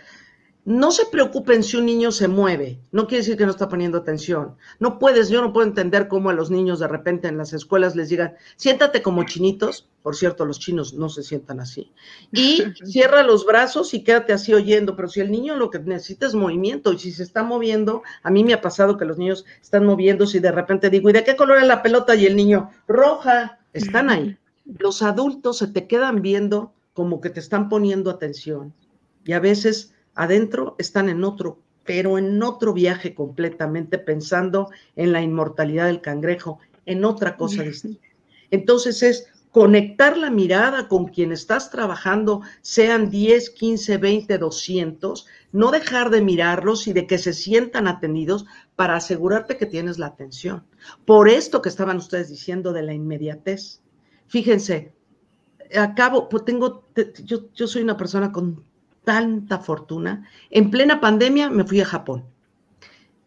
No se preocupen si un niño se mueve, no quiere decir que no está poniendo atención. Yo no puedo entender cómo a los niños de repente en las escuelas les digan, siéntate como chinitos, por cierto, los chinos no se sientan así, y cierra los brazos y quédate así oyendo, pero si el niño lo que necesita es movimiento, y si se está moviendo, a mí me ha pasado que los niños están moviéndose y de repente digo, ¿y de qué color es la pelota? Y el niño, roja, están ahí. Los adultos se te quedan viendo como que te están poniendo atención, y a veces adentro están en otro, pero en otro viaje completamente, pensando en la inmortalidad del cangrejo, en otra cosa distinta. Entonces es conectar la mirada con quien estás trabajando, sean 10, 15, 20, 200, no dejar de mirarlos y de que se sientan atendidos para asegurarte que tienes la atención. Por esto que estaban ustedes diciendo de la inmediatez. Fíjense, yo soy una persona con tanta fortuna. En plena pandemia me fui a Japón.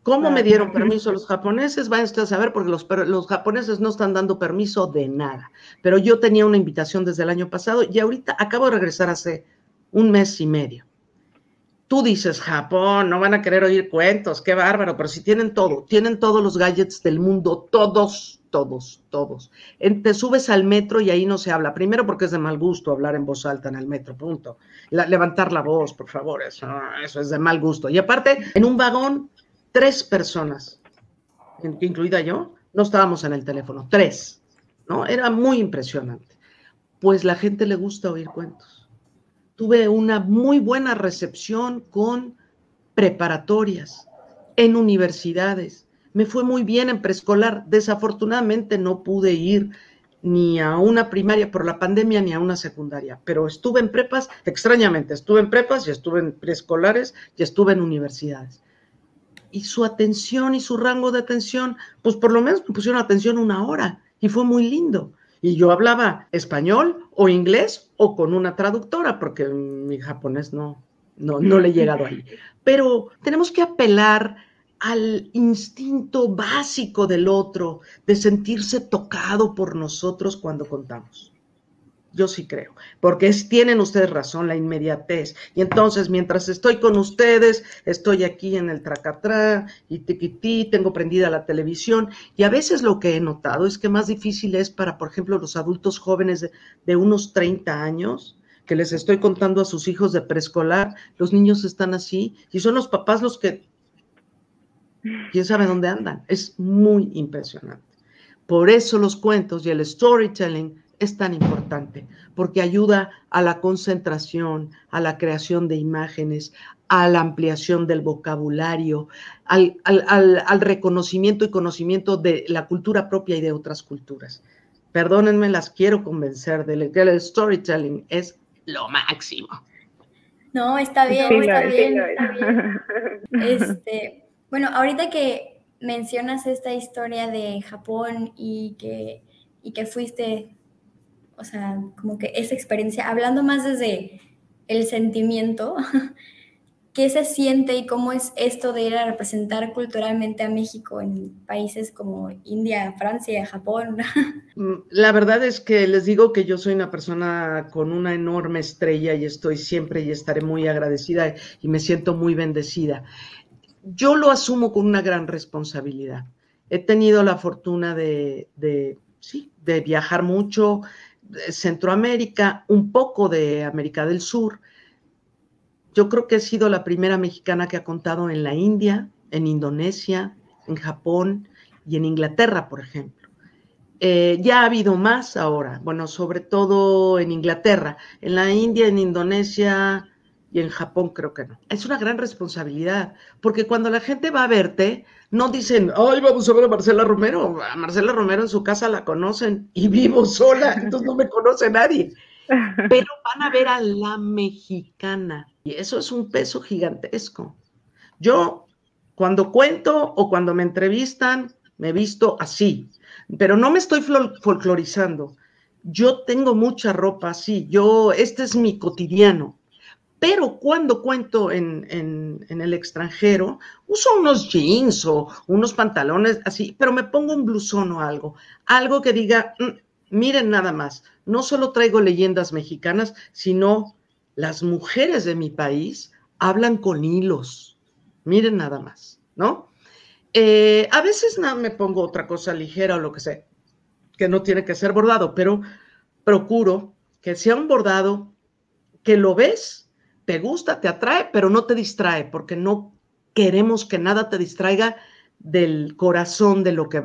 ¿Cómo me Wow. dieron permiso los japoneses? Vayan ustedes a saber, porque los japoneses no están dando permiso de nada. Pero yo tenía una invitación desde el año pasado y ahorita acabo de regresar hace un mes y medio. Tú dices, Japón, no van a querer oír cuentos, qué bárbaro, pero si tienen todo, tienen todos los gadgets del mundo, todos. Te subes al metro y ahí no se habla. Primero porque es de mal gusto hablar en voz alta en el metro, punto. Levantar la voz, por favor, eso es de mal gusto. Y aparte, en un vagón, 3 personas, incluida yo, no estábamos en el teléfono, 3, ¿no? Era muy impresionante. Pues la gente le gusta oír cuentos. Tuve una muy buena recepción con preparatorias, en universidades. Me fue muy bien en preescolar. Desafortunadamente no pude ir ni a una primaria por la pandemia ni a una secundaria, pero estuve en prepas, extrañamente, estuve en prepas y estuve en preescolares y estuve en universidades. Y su atención y su rango de atención, pues por lo menos me pusieron atención 1 hora y fue muy lindo. Y yo hablaba español o inglés o con una traductora, porque mi japonés no le he llegado ahí. Pero tenemos que apelar al instinto básico del otro, de sentirse tocado por nosotros cuando contamos. Yo sí creo, porque tienen ustedes razón, la inmediatez. Y entonces, mientras estoy con ustedes, estoy aquí en el tracatrá y tiquití, tengo prendida la televisión. Y a veces lo que he notado es que más difícil es para, por ejemplo, los adultos jóvenes de unos 30 años, que les estoy contando a sus hijos de preescolar, los niños están así, y son los papás los que, quién sabe dónde andan. Es muy impresionante. Por eso los cuentos y el storytelling es tan importante, porque ayuda a la concentración, a la creación de imágenes, a la ampliación del vocabulario, al reconocimiento y conocimiento de la cultura propia y de otras culturas. Perdónenme, las quiero convencer de que el storytelling es lo máximo. No, está bien, Sí, está lo es, bien. sí lo es. Bueno, ahorita que mencionas esta historia de Japón y que fuiste, o sea, como que esa experiencia, hablando más desde el sentimiento, ¿qué se siente y cómo es esto de ir a representar culturalmente a México en países como India, Francia, Japón? La verdad es que les digo que yo soy una persona con una enorme estrella y estoy siempre y estaré muy agradecida y me siento muy bendecida. Yo lo asumo con una gran responsabilidad. He tenido la fortuna de viajar mucho, Centroamérica, un poco de América del Sur. Yo creo que he sido la primera mexicana que ha contado en la India, en Indonesia, en Japón y en Inglaterra, por ejemplo. Ya ha habido más ahora, bueno, sobre todo en Inglaterra, en la India, en Indonesia y en Japón creo que no. Es una gran responsabilidad, porque cuando la gente va a verte, no dicen, ay, vamos a ver a Marcela Romero. A Marcela Romero en su casa la conocen y vivo sola, entonces no me conoce nadie. Pero van a ver a la mexicana y eso es un peso gigantesco. Yo, cuando cuento o cuando me entrevistan, me he visto así, pero no me estoy folclorizando. Yo tengo mucha ropa así, este es mi cotidiano. Pero cuando cuento en el extranjero, uso unos jeans o unos pantalones así, pero me pongo un blusón o algo que diga, miren nada más, no solo traigo leyendas mexicanas, sino las mujeres de mi país hablan con hilos, miren nada más, ¿no? A veces me pongo otra cosa ligera o lo que sea, que no tiene que ser bordado, pero procuro que sea un bordado que lo ves, te gusta, te atrae, pero no te distrae, porque no queremos que nada te distraiga del corazón de lo que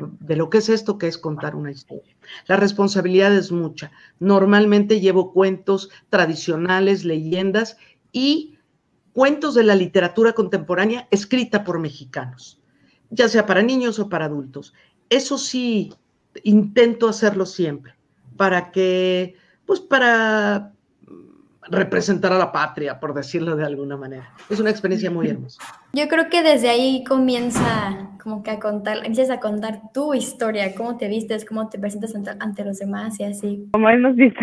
es esto, que es contar una historia. La responsabilidad es mucha. Normalmente llevo cuentos tradicionales, leyendas y cuentos de la literatura contemporánea escrita por mexicanos, ya sea para niños o para adultos. Eso sí, intento hacerlo siempre, para representar a la patria, por decirlo de alguna manera. Es una experiencia muy hermosa. Yo creo que desde ahí comienza como que empiezas a contar tu historia, cómo te vistes, cómo te presentas ante los demás y así. Como hemos visto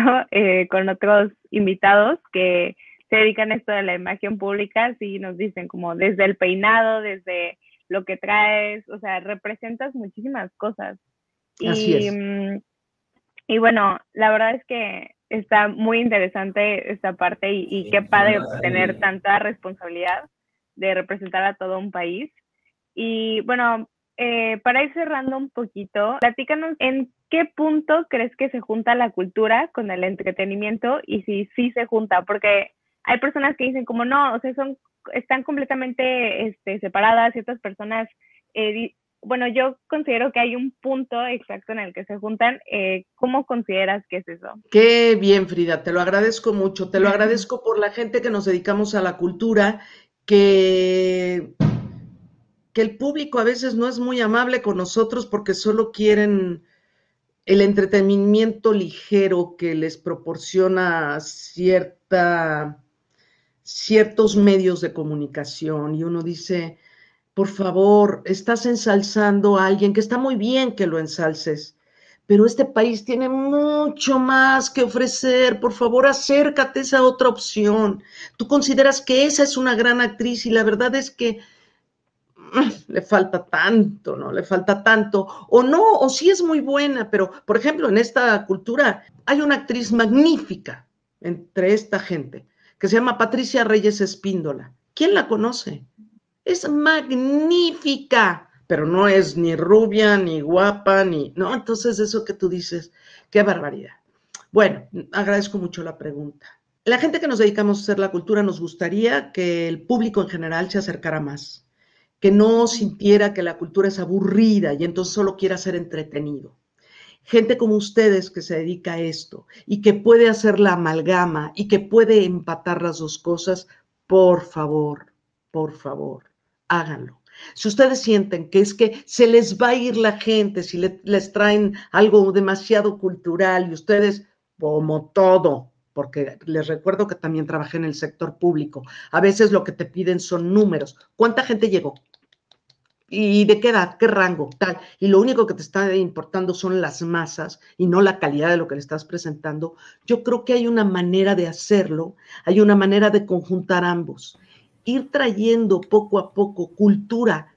con otros invitados que se dedican a esto de la imagen pública, sí nos dicen como desde el peinado, desde lo que traes, o sea, representas muchísimas cosas. Así es. Y bueno, la verdad es que está muy interesante esta parte y qué padre tener tanta responsabilidad de representar a todo un país. Y bueno, para ir cerrando un poquito, platícanos en qué punto crees que se junta la cultura con el entretenimiento y si sí se junta, porque hay personas que dicen como no, o sea, están completamente separadas, ciertas personas, bueno, yo considero que hay un punto exacto en el que se juntan. ¿Cómo consideras que es eso? Qué bien, Frida, te lo agradezco mucho, te lo agradezco por la gente que nos dedicamos a la cultura, que el público a veces no es muy amable con nosotros porque solo quieren el entretenimiento ligero que les proporciona ciertos medios de comunicación, y uno dice, por favor, estás ensalzando a alguien, que está muy bien que lo ensalces, pero este país tiene mucho más que ofrecer. Por favor, acércate a esa otra opción. Tú consideras que esa es una gran actriz y la verdad es que le falta tanto, ¿no? Le falta tanto, o no, o sí es muy buena, pero, por ejemplo, en esta cultura hay una actriz magnífica entre esta gente, que se llama Patricia Reyes Espíndola. ¿Quién la conoce? Es magnífica, pero no es ni rubia, ni guapa, no, entonces eso que tú dices, qué barbaridad. Bueno, agradezco mucho la pregunta. La gente que nos dedicamos a hacer la cultura nos gustaría que el público en general se acercara más, que no sintiera que la cultura es aburrida y entonces solo quiera ser entretenido. Gente como ustedes que se dedica a esto y que puede hacer la amalgama y que puede empatar las dos cosas, por favor, háganlo. Si ustedes sienten que es que se les va a ir la gente si les traen algo demasiado cultural y ustedes, como todo, porque les recuerdo que también trabajé en el sector público, a veces lo que te piden son números. ¿Cuánta gente llegó? ¿Y de qué edad? ¿Qué rango? Tal. Y lo único que te está importando son las masas y no la calidad de lo que le estás presentando. Yo creo que hay una manera de hacerlo, hay una manera de conjuntar ambos. Ir trayendo poco a poco cultura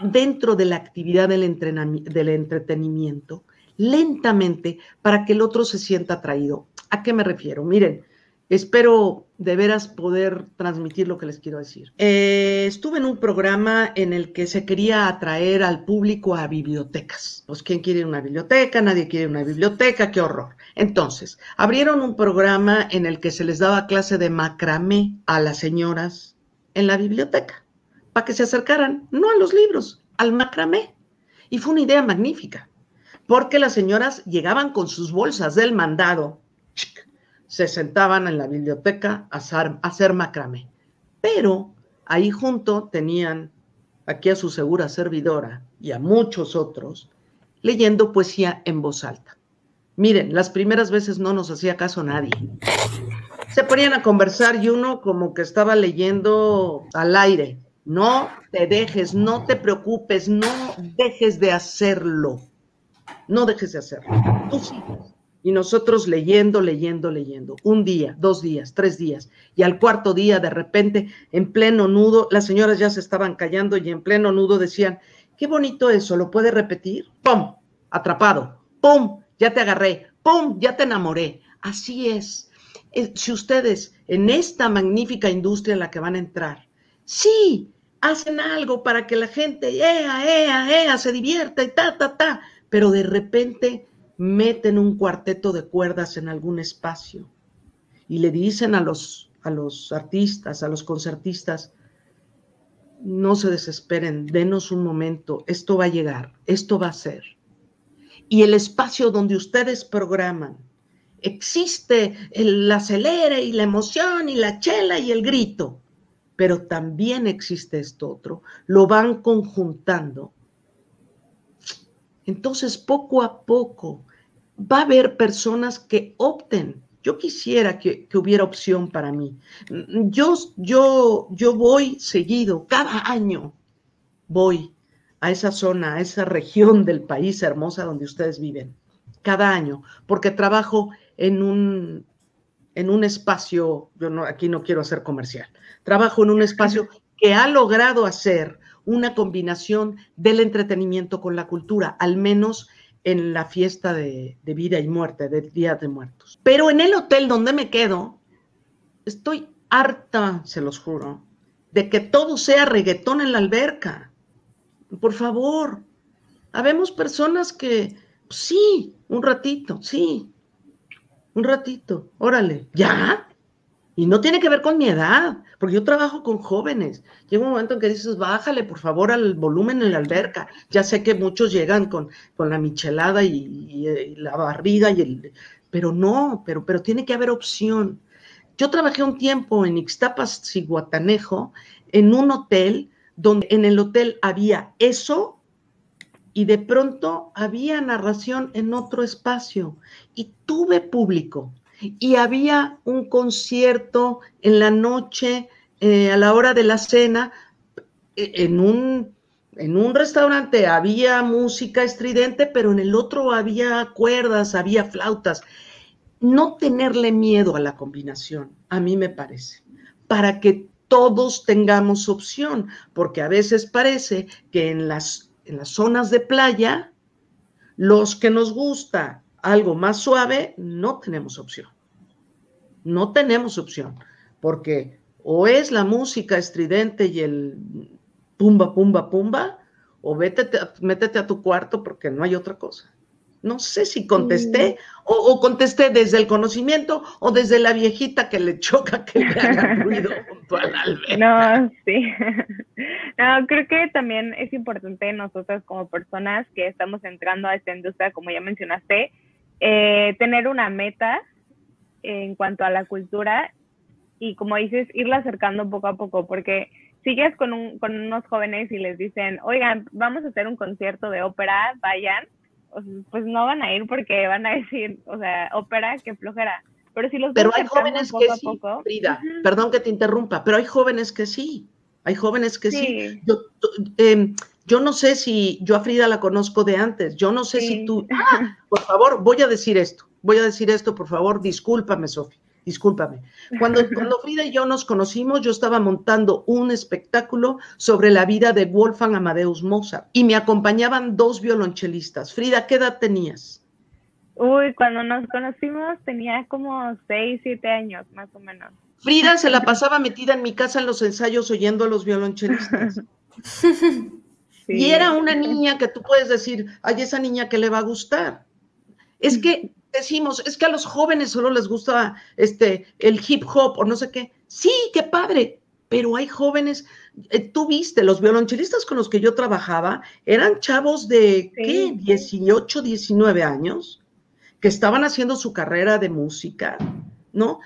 dentro de la actividad del entretenimiento, lentamente, para que el otro se sienta atraído. ¿A qué me refiero? Miren, espero de veras poder transmitir lo que les quiero decir. Estuve en un programa en el que se quería atraer al público a bibliotecas. Pues, ¿quién quiere una biblioteca? Nadie quiere una biblioteca, qué horror. Entonces, abrieron un programa en el que se les daba clase de macramé a las señoras en la biblioteca, para que se acercaran, no a los libros, al macramé. Y fue una idea magnífica, porque las señoras llegaban con sus bolsas del mandado, se sentaban en la biblioteca a hacer macramé. Pero ahí junto tenían aquí a su segura servidora y a muchos otros leyendo poesía en voz alta. Miren, las primeras veces no nos hacía caso nadie. Se ponían a conversar y uno como que estaba leyendo al aire. No te dejes, no te preocupes, no dejes de hacerlo. No dejes de hacerlo. Tú sigues. Y nosotros leyendo. Un día, 2 días, 3 días. Y al cuarto día, de repente, en pleno nudo, las señoras ya se estaban callando y en pleno nudo decían, qué bonito eso, ¿lo puede repetir? ¡Pum! Atrapado. ¡Pum! Ya te agarré. ¡Pum! Ya te enamoré. Así es. Si ustedes en esta magnífica industria en la que van a entrar, sí, hacen algo para que la gente se divierta y pero de repente meten un cuarteto de cuerdas en algún espacio y le dicen a los artistas, a los concertistas, no se desesperen, denos un momento, esto va a llegar, esto va a ser. Y el espacio donde ustedes programan, existe el acelere y la emoción y la chela y el grito, pero también existe esto otro, lo van conjuntando. Entonces, poco a poco, va a haber personas que opten. Yo quisiera que hubiera opción para mí. Yo voy seguido, cada año voy a esa zona, a esa región del país hermosa donde ustedes viven, cada año, porque trabajo en un espacio, aquí no quiero hacer comercial, trabajo en un espacio que ha logrado hacer una combinación del entretenimiento con la cultura, al menos en la fiesta de vida y muerte, del Día de Muertos. Pero en el hotel donde me quedo, estoy harta, se los juro, de que todo sea reggaetón en la alberca. Por favor, habemos personas que, sí, un ratito, órale, ¿ya? Y no tiene que ver con mi edad, porque yo trabajo con jóvenes. Llega un momento en que dices, bájale, por favor, al volumen en la alberca. Ya sé que muchos llegan con la michelada y la barriga, pero no, pero tiene que haber opción. Yo trabajé un tiempo en Ixtapas y Guatanejo, en un hotel, donde en el hotel había eso, y de pronto había narración en otro espacio, y tuve público. Y había un concierto en la noche, a la hora de la cena, en un restaurante había música estridente, pero en el otro había cuerdas, había flautas. No tenerle miedo a la combinación, a mí me parece, para que todos tengamos opción, porque a veces parece que en las zonas de playa, los que nos gusta algo más suave, no tenemos opción. No tenemos opción, porque o es la música estridente y el pumba, pumba, pumba, o métete a tu cuarto porque no hay otra cosa. No sé si contesté o contesté desde el conocimiento o desde la viejita que le choca que le haga ruido junto al alberca. No, sí. No, creo que también es importante nosotros como personas que estamos entrando a esta industria, como ya mencionaste, tener una meta en cuanto a la cultura y, como dices, irla acercando poco a poco, porque sigues con unos jóvenes y les dicen, oigan, vamos a hacer un concierto de ópera, vayan, pues no van a ir porque van a decir, o sea, ópera, qué flojera. Pero si los pero hay jóvenes poco que a sí, poco, Frida, perdón que te interrumpa, pero hay jóvenes que sí, sí. Yo no sé si, yo a Frida la conozco de antes, yo no sé si tú, por favor, voy a decir esto, por favor, discúlpame, Sofi, discúlpame. Cuando Frida y yo nos conocimos, yo estaba montando un espectáculo sobre la vida de Wolfgang Amadeus Mozart y me acompañaban 2 violonchelistas. Frida, ¿qué edad tenías? Uy, cuando nos conocimos tenía como 6, 7 años, más o menos. Frida se la pasaba metida en mi casa en los ensayos oyendo a los violonchelistas. Sí. Y era una niña que tú puedes decir, ay, esa niña que le va a gustar. Es que decimos, es que a los jóvenes solo les gusta el hip hop o no sé qué. Sí, qué padre, pero hay jóvenes, tú viste, los violonchelistas con los que yo trabajaba eran chavos de, ¿qué? 18, 19 años, que estaban haciendo su carrera de música, ¿no?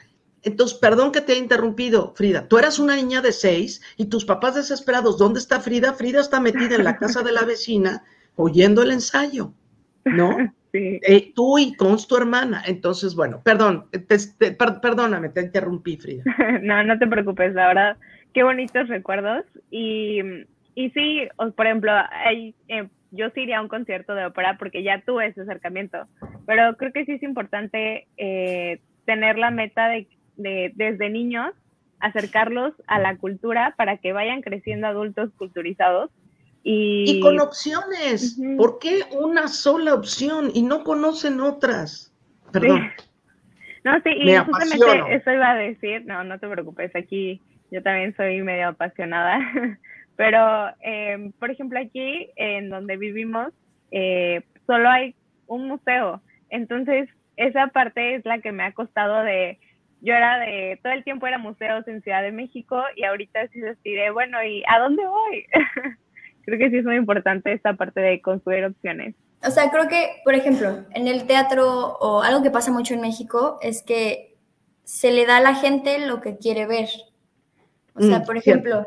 Entonces, perdón que te he interrumpido, Frida, tú eras una niña de 6 y tus papás desesperados, ¿dónde está Frida? Frida está metida en la casa de la vecina oyendo el ensayo, ¿no? Sí. Tú y con tu hermana. Entonces, bueno, perdóname, te interrumpí, Frida. No te preocupes, la verdad, qué bonitos recuerdos. Y sí, por ejemplo, yo sí iría a un concierto de ópera porque ya tuve ese acercamiento, pero creo que sí es importante tener la meta de desde niños acercarlos a la cultura para que vayan creciendo adultos culturizados. Y con opciones. ¿Por qué una sola opción y no conocen otras? Perdón. Sí. No, sí, y justamente eso iba a decir, no te preocupes, aquí yo también soy medio apasionada, pero, por ejemplo, aquí en donde vivimos, solo hay un museo, entonces esa parte es la que me ha costado todo el tiempo era museos en Ciudad de México y ahorita sí decidí, bueno, ¿y a dónde voy? Creo que sí es muy importante esta parte de construir opciones. O sea, creo que, por ejemplo, en el teatro o algo que pasa mucho en México es que se le da a la gente lo que quiere ver. O sea, por ejemplo,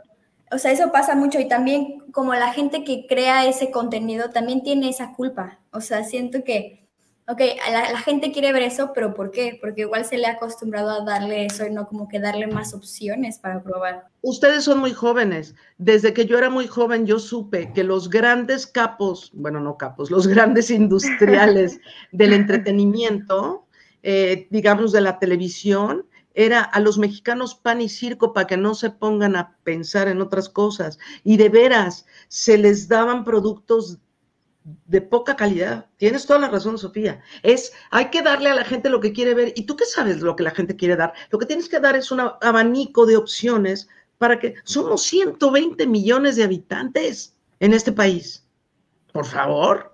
o sea, eso pasa mucho y también como la gente que crea ese contenido también tiene esa culpa. O sea, siento que, la gente quiere ver eso, pero ¿por qué? Porque igual se le ha acostumbrado a darle eso y no como que darle más opciones para probar. Ustedes son muy jóvenes. Desde que yo era muy joven, yo supe que los grandes capos, bueno, no capos, los grandes industriales del entretenimiento, digamos de la televisión, era a los mexicanos pan y circo para que no se pongan a pensar en otras cosas. Y de veras, se les daban productos de poca calidad. Tienes toda la razón, Sofía. Hay que darle a la gente lo que quiere ver. ¿Y tú qué sabes lo que la gente quiere dar? Lo que tienes que dar es un abanico de opciones para que somos 120 millones de habitantes en este país. Por favor.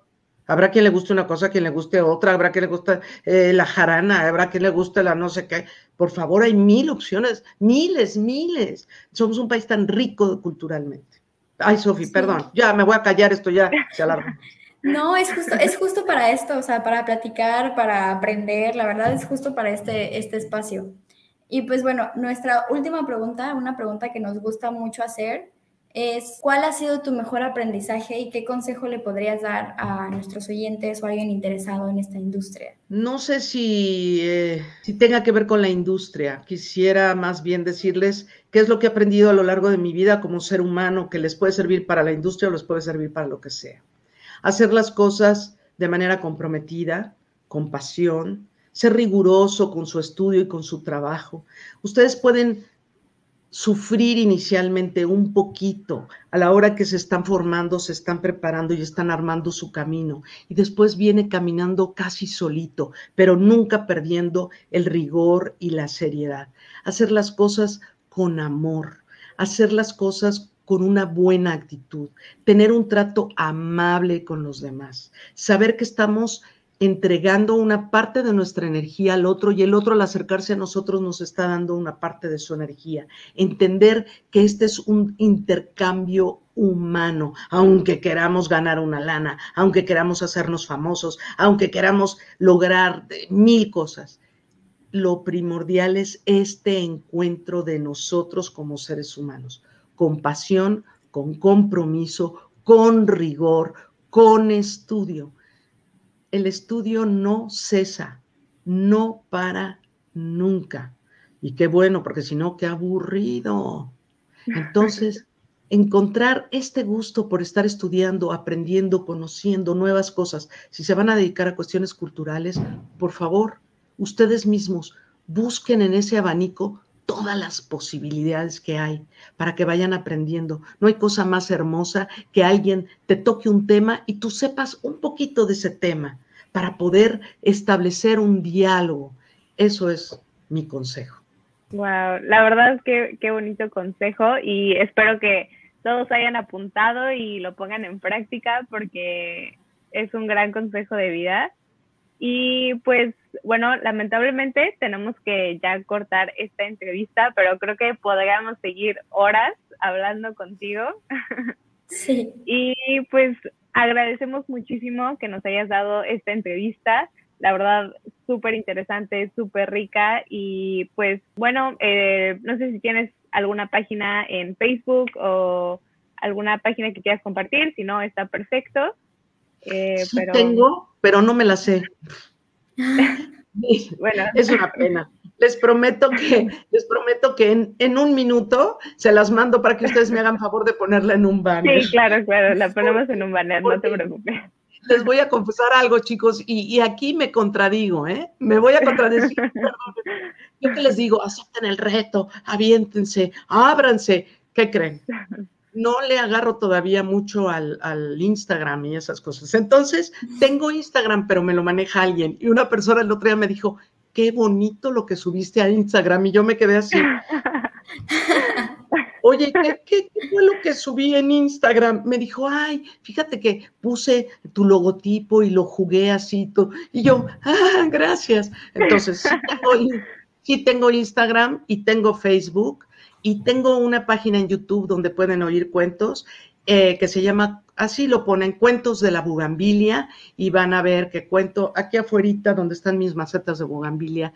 Habrá quien le guste una cosa, quien le guste otra, habrá quien le guste la jarana, habrá quien le guste la no sé qué. Por favor, hay 1000 opciones, miles. Somos un país tan rico culturalmente. Ay, Sofi, sí. Perdón, ya me voy a callar, esto ya se alarga. No, es justo para esto, o sea, para platicar, para aprender, la verdad es justo para este espacio. Y pues bueno, nuestra última pregunta, una pregunta que nos gusta mucho hacer, es ¿cuál ha sido tu mejor aprendizaje y qué consejo le podrías dar a nuestros oyentes o a alguien interesado en esta industria? No sé si tenga que ver con la industria. Quisiera más bien decirles qué es lo que he aprendido a lo largo de mi vida como ser humano que les puede servir para la industria o les puede servir para lo que sea. Hacer las cosas de manera comprometida, con pasión, ser riguroso con su estudio y con su trabajo. Ustedes pueden sufrir inicialmente un poquito a la hora que se están formando, se están preparando y están armando su camino, y después viene caminando casi solito, pero nunca perdiendo el rigor y la seriedad. Hacer las cosas con amor, hacer las cosas con una buena actitud, tener un trato amable con los demás, saber que estamos entregando una parte de nuestra energía al otro y el otro al acercarse a nosotros nos está dando una parte de su energía. Entender que este es un intercambio humano, aunque queramos ganar una lana, aunque queramos hacernos famosos, aunque queramos lograr 1000 cosas. Lo primordial es este encuentro de nosotros como seres humanos, con pasión, con compromiso, con rigor, con estudio. El estudio no cesa, no para nunca. Y qué bueno, porque si no, qué aburrido. Entonces, encontrar este gusto por estar estudiando, aprendiendo, conociendo nuevas cosas. Si se van a dedicar a cuestiones culturales, por favor, ustedes mismos busquen en ese abanico todas las posibilidades que hay para que vayan aprendiendo. No hay cosa más hermosa que alguien te toque un tema y tú sepas un poquito de ese tema para poder establecer un diálogo. Eso es mi consejo. Wow, la verdad es que qué bonito consejo y espero que todos hayan apuntado y lo pongan en práctica porque es un gran consejo de vida. Y pues, bueno, lamentablemente tenemos que ya cortar esta entrevista, pero creo que podríamos seguir horas hablando contigo. Sí. Y pues agradecemos muchísimo que nos hayas dado esta entrevista. La verdad, súper interesante, súper rica. Y pues, bueno, no sé si tienes alguna página en Facebook o alguna página que quieras compartir. Si no, está perfecto. Sí tengo, pero no me la sé. Bueno. Es una pena. Les prometo que en un minuto se las mando para que ustedes me hagan favor de ponerla en un banner. Sí, claro, la ponemos en un banner, no te preocupes. Les voy a confesar algo, chicos, y aquí me contradigo, ¿eh? Me voy a contradecir. Yo que les digo, acepten el reto, aviéntense, ábranse. ¿Qué creen? No le agarro todavía mucho al Instagram y esas cosas. Entonces, tengo Instagram, pero me lo maneja alguien. Y una persona el otro día me dijo, qué bonito lo que subiste a Instagram. Y yo me quedé así. Oye, ¿qué fue lo que subí en Instagram? Me dijo, ay, fíjate que puse tu logotipo y lo jugué así. Y yo, gracias. Entonces, sí tengo Instagram y tengo Facebook. Y tengo una página en YouTube donde pueden oír cuentos que se llama, así lo ponen, Cuentos de la Bugambilia, y van a ver que cuento aquí afuerita donde están mis macetas de bugambilia,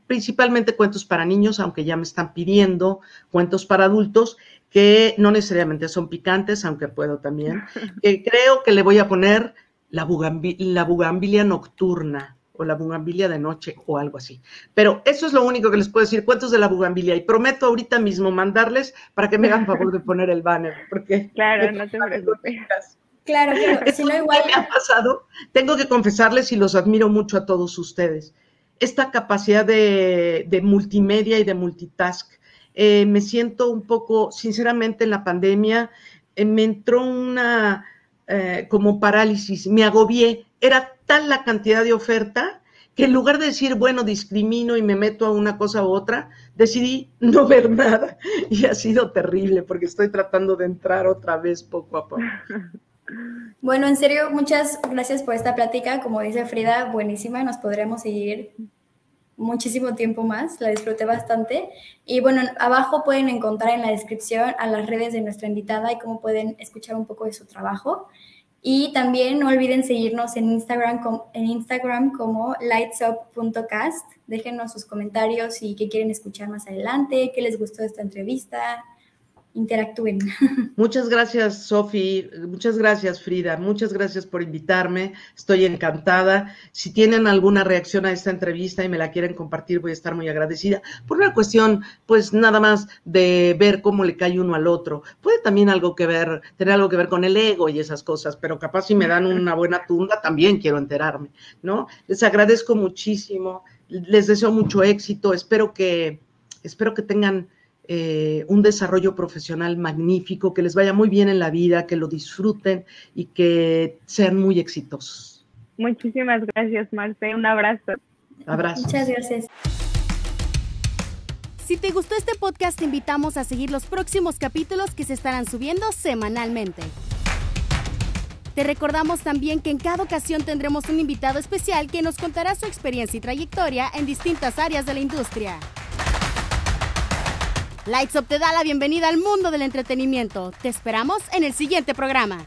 principalmente cuentos para niños, aunque ya me están pidiendo cuentos para adultos, que no necesariamente son picantes, aunque puedo también. Creo que le voy a poner la bugambilia nocturna, o la bugambilia de noche, o algo así. Pero eso es lo único que les puedo decir, Cuentos de la Bugambilia, y prometo ahorita mismo mandarles para que me hagan favor de poner el banner, porque... Claro, no te preocupes. Claro, si no igual... me ha pasado, tengo que confesarles y los admiro mucho a todos ustedes. esta capacidad de multimedia y de multitask. Me siento un poco, sinceramente, en la pandemia, me entró una como parálisis, me agobié, era tal la cantidad de oferta que en lugar de decir, bueno, discrimino y me meto a una cosa u otra, decidí no ver nada y ha sido terrible porque estoy tratando de entrar otra vez poco a poco. Bueno, en serio, muchas gracias por esta plática. Como dice Frida, buenísima, nos podremos seguir muchísimo tiempo más, la disfruté bastante. Y bueno, abajo pueden encontrar en la descripción a las redes de nuestra invitada y cómo pueden escuchar un poco de su trabajo. Y también no olviden seguirnos en Instagram como lightsup.cast. Déjenos sus comentarios y qué quieren escuchar más adelante, qué les gustó de esta entrevista. Interactúen. Muchas gracias, Sofi. Muchas gracias, Frida. Muchas gracias por invitarme. Estoy encantada. Si tienen alguna reacción a esta entrevista y me la quieren compartir, voy a estar muy agradecida. Por una cuestión, pues nada más de ver cómo le cae uno al otro. Puede también tener algo que ver con el ego y esas cosas, pero capaz si me dan una buena tunda, también quiero enterarme, ¿no? Les agradezco muchísimo. Les deseo mucho éxito. Espero que tengan un desarrollo profesional magnífico, que les vaya muy bien en la vida, que lo disfruten y que sean muy exitosos. Muchísimas gracias, Marce. Un abrazo. Abrazo. Muchas gracias. Si te gustó este podcast, te invitamos a seguir los próximos capítulos que se estarán subiendo semanalmente. Te recordamos también que en cada ocasión tendremos un invitado especial que nos contará su experiencia y trayectoria en distintas áreas de la industria. Lightsup te da la bienvenida al mundo del entretenimiento. Te esperamos en el siguiente programa.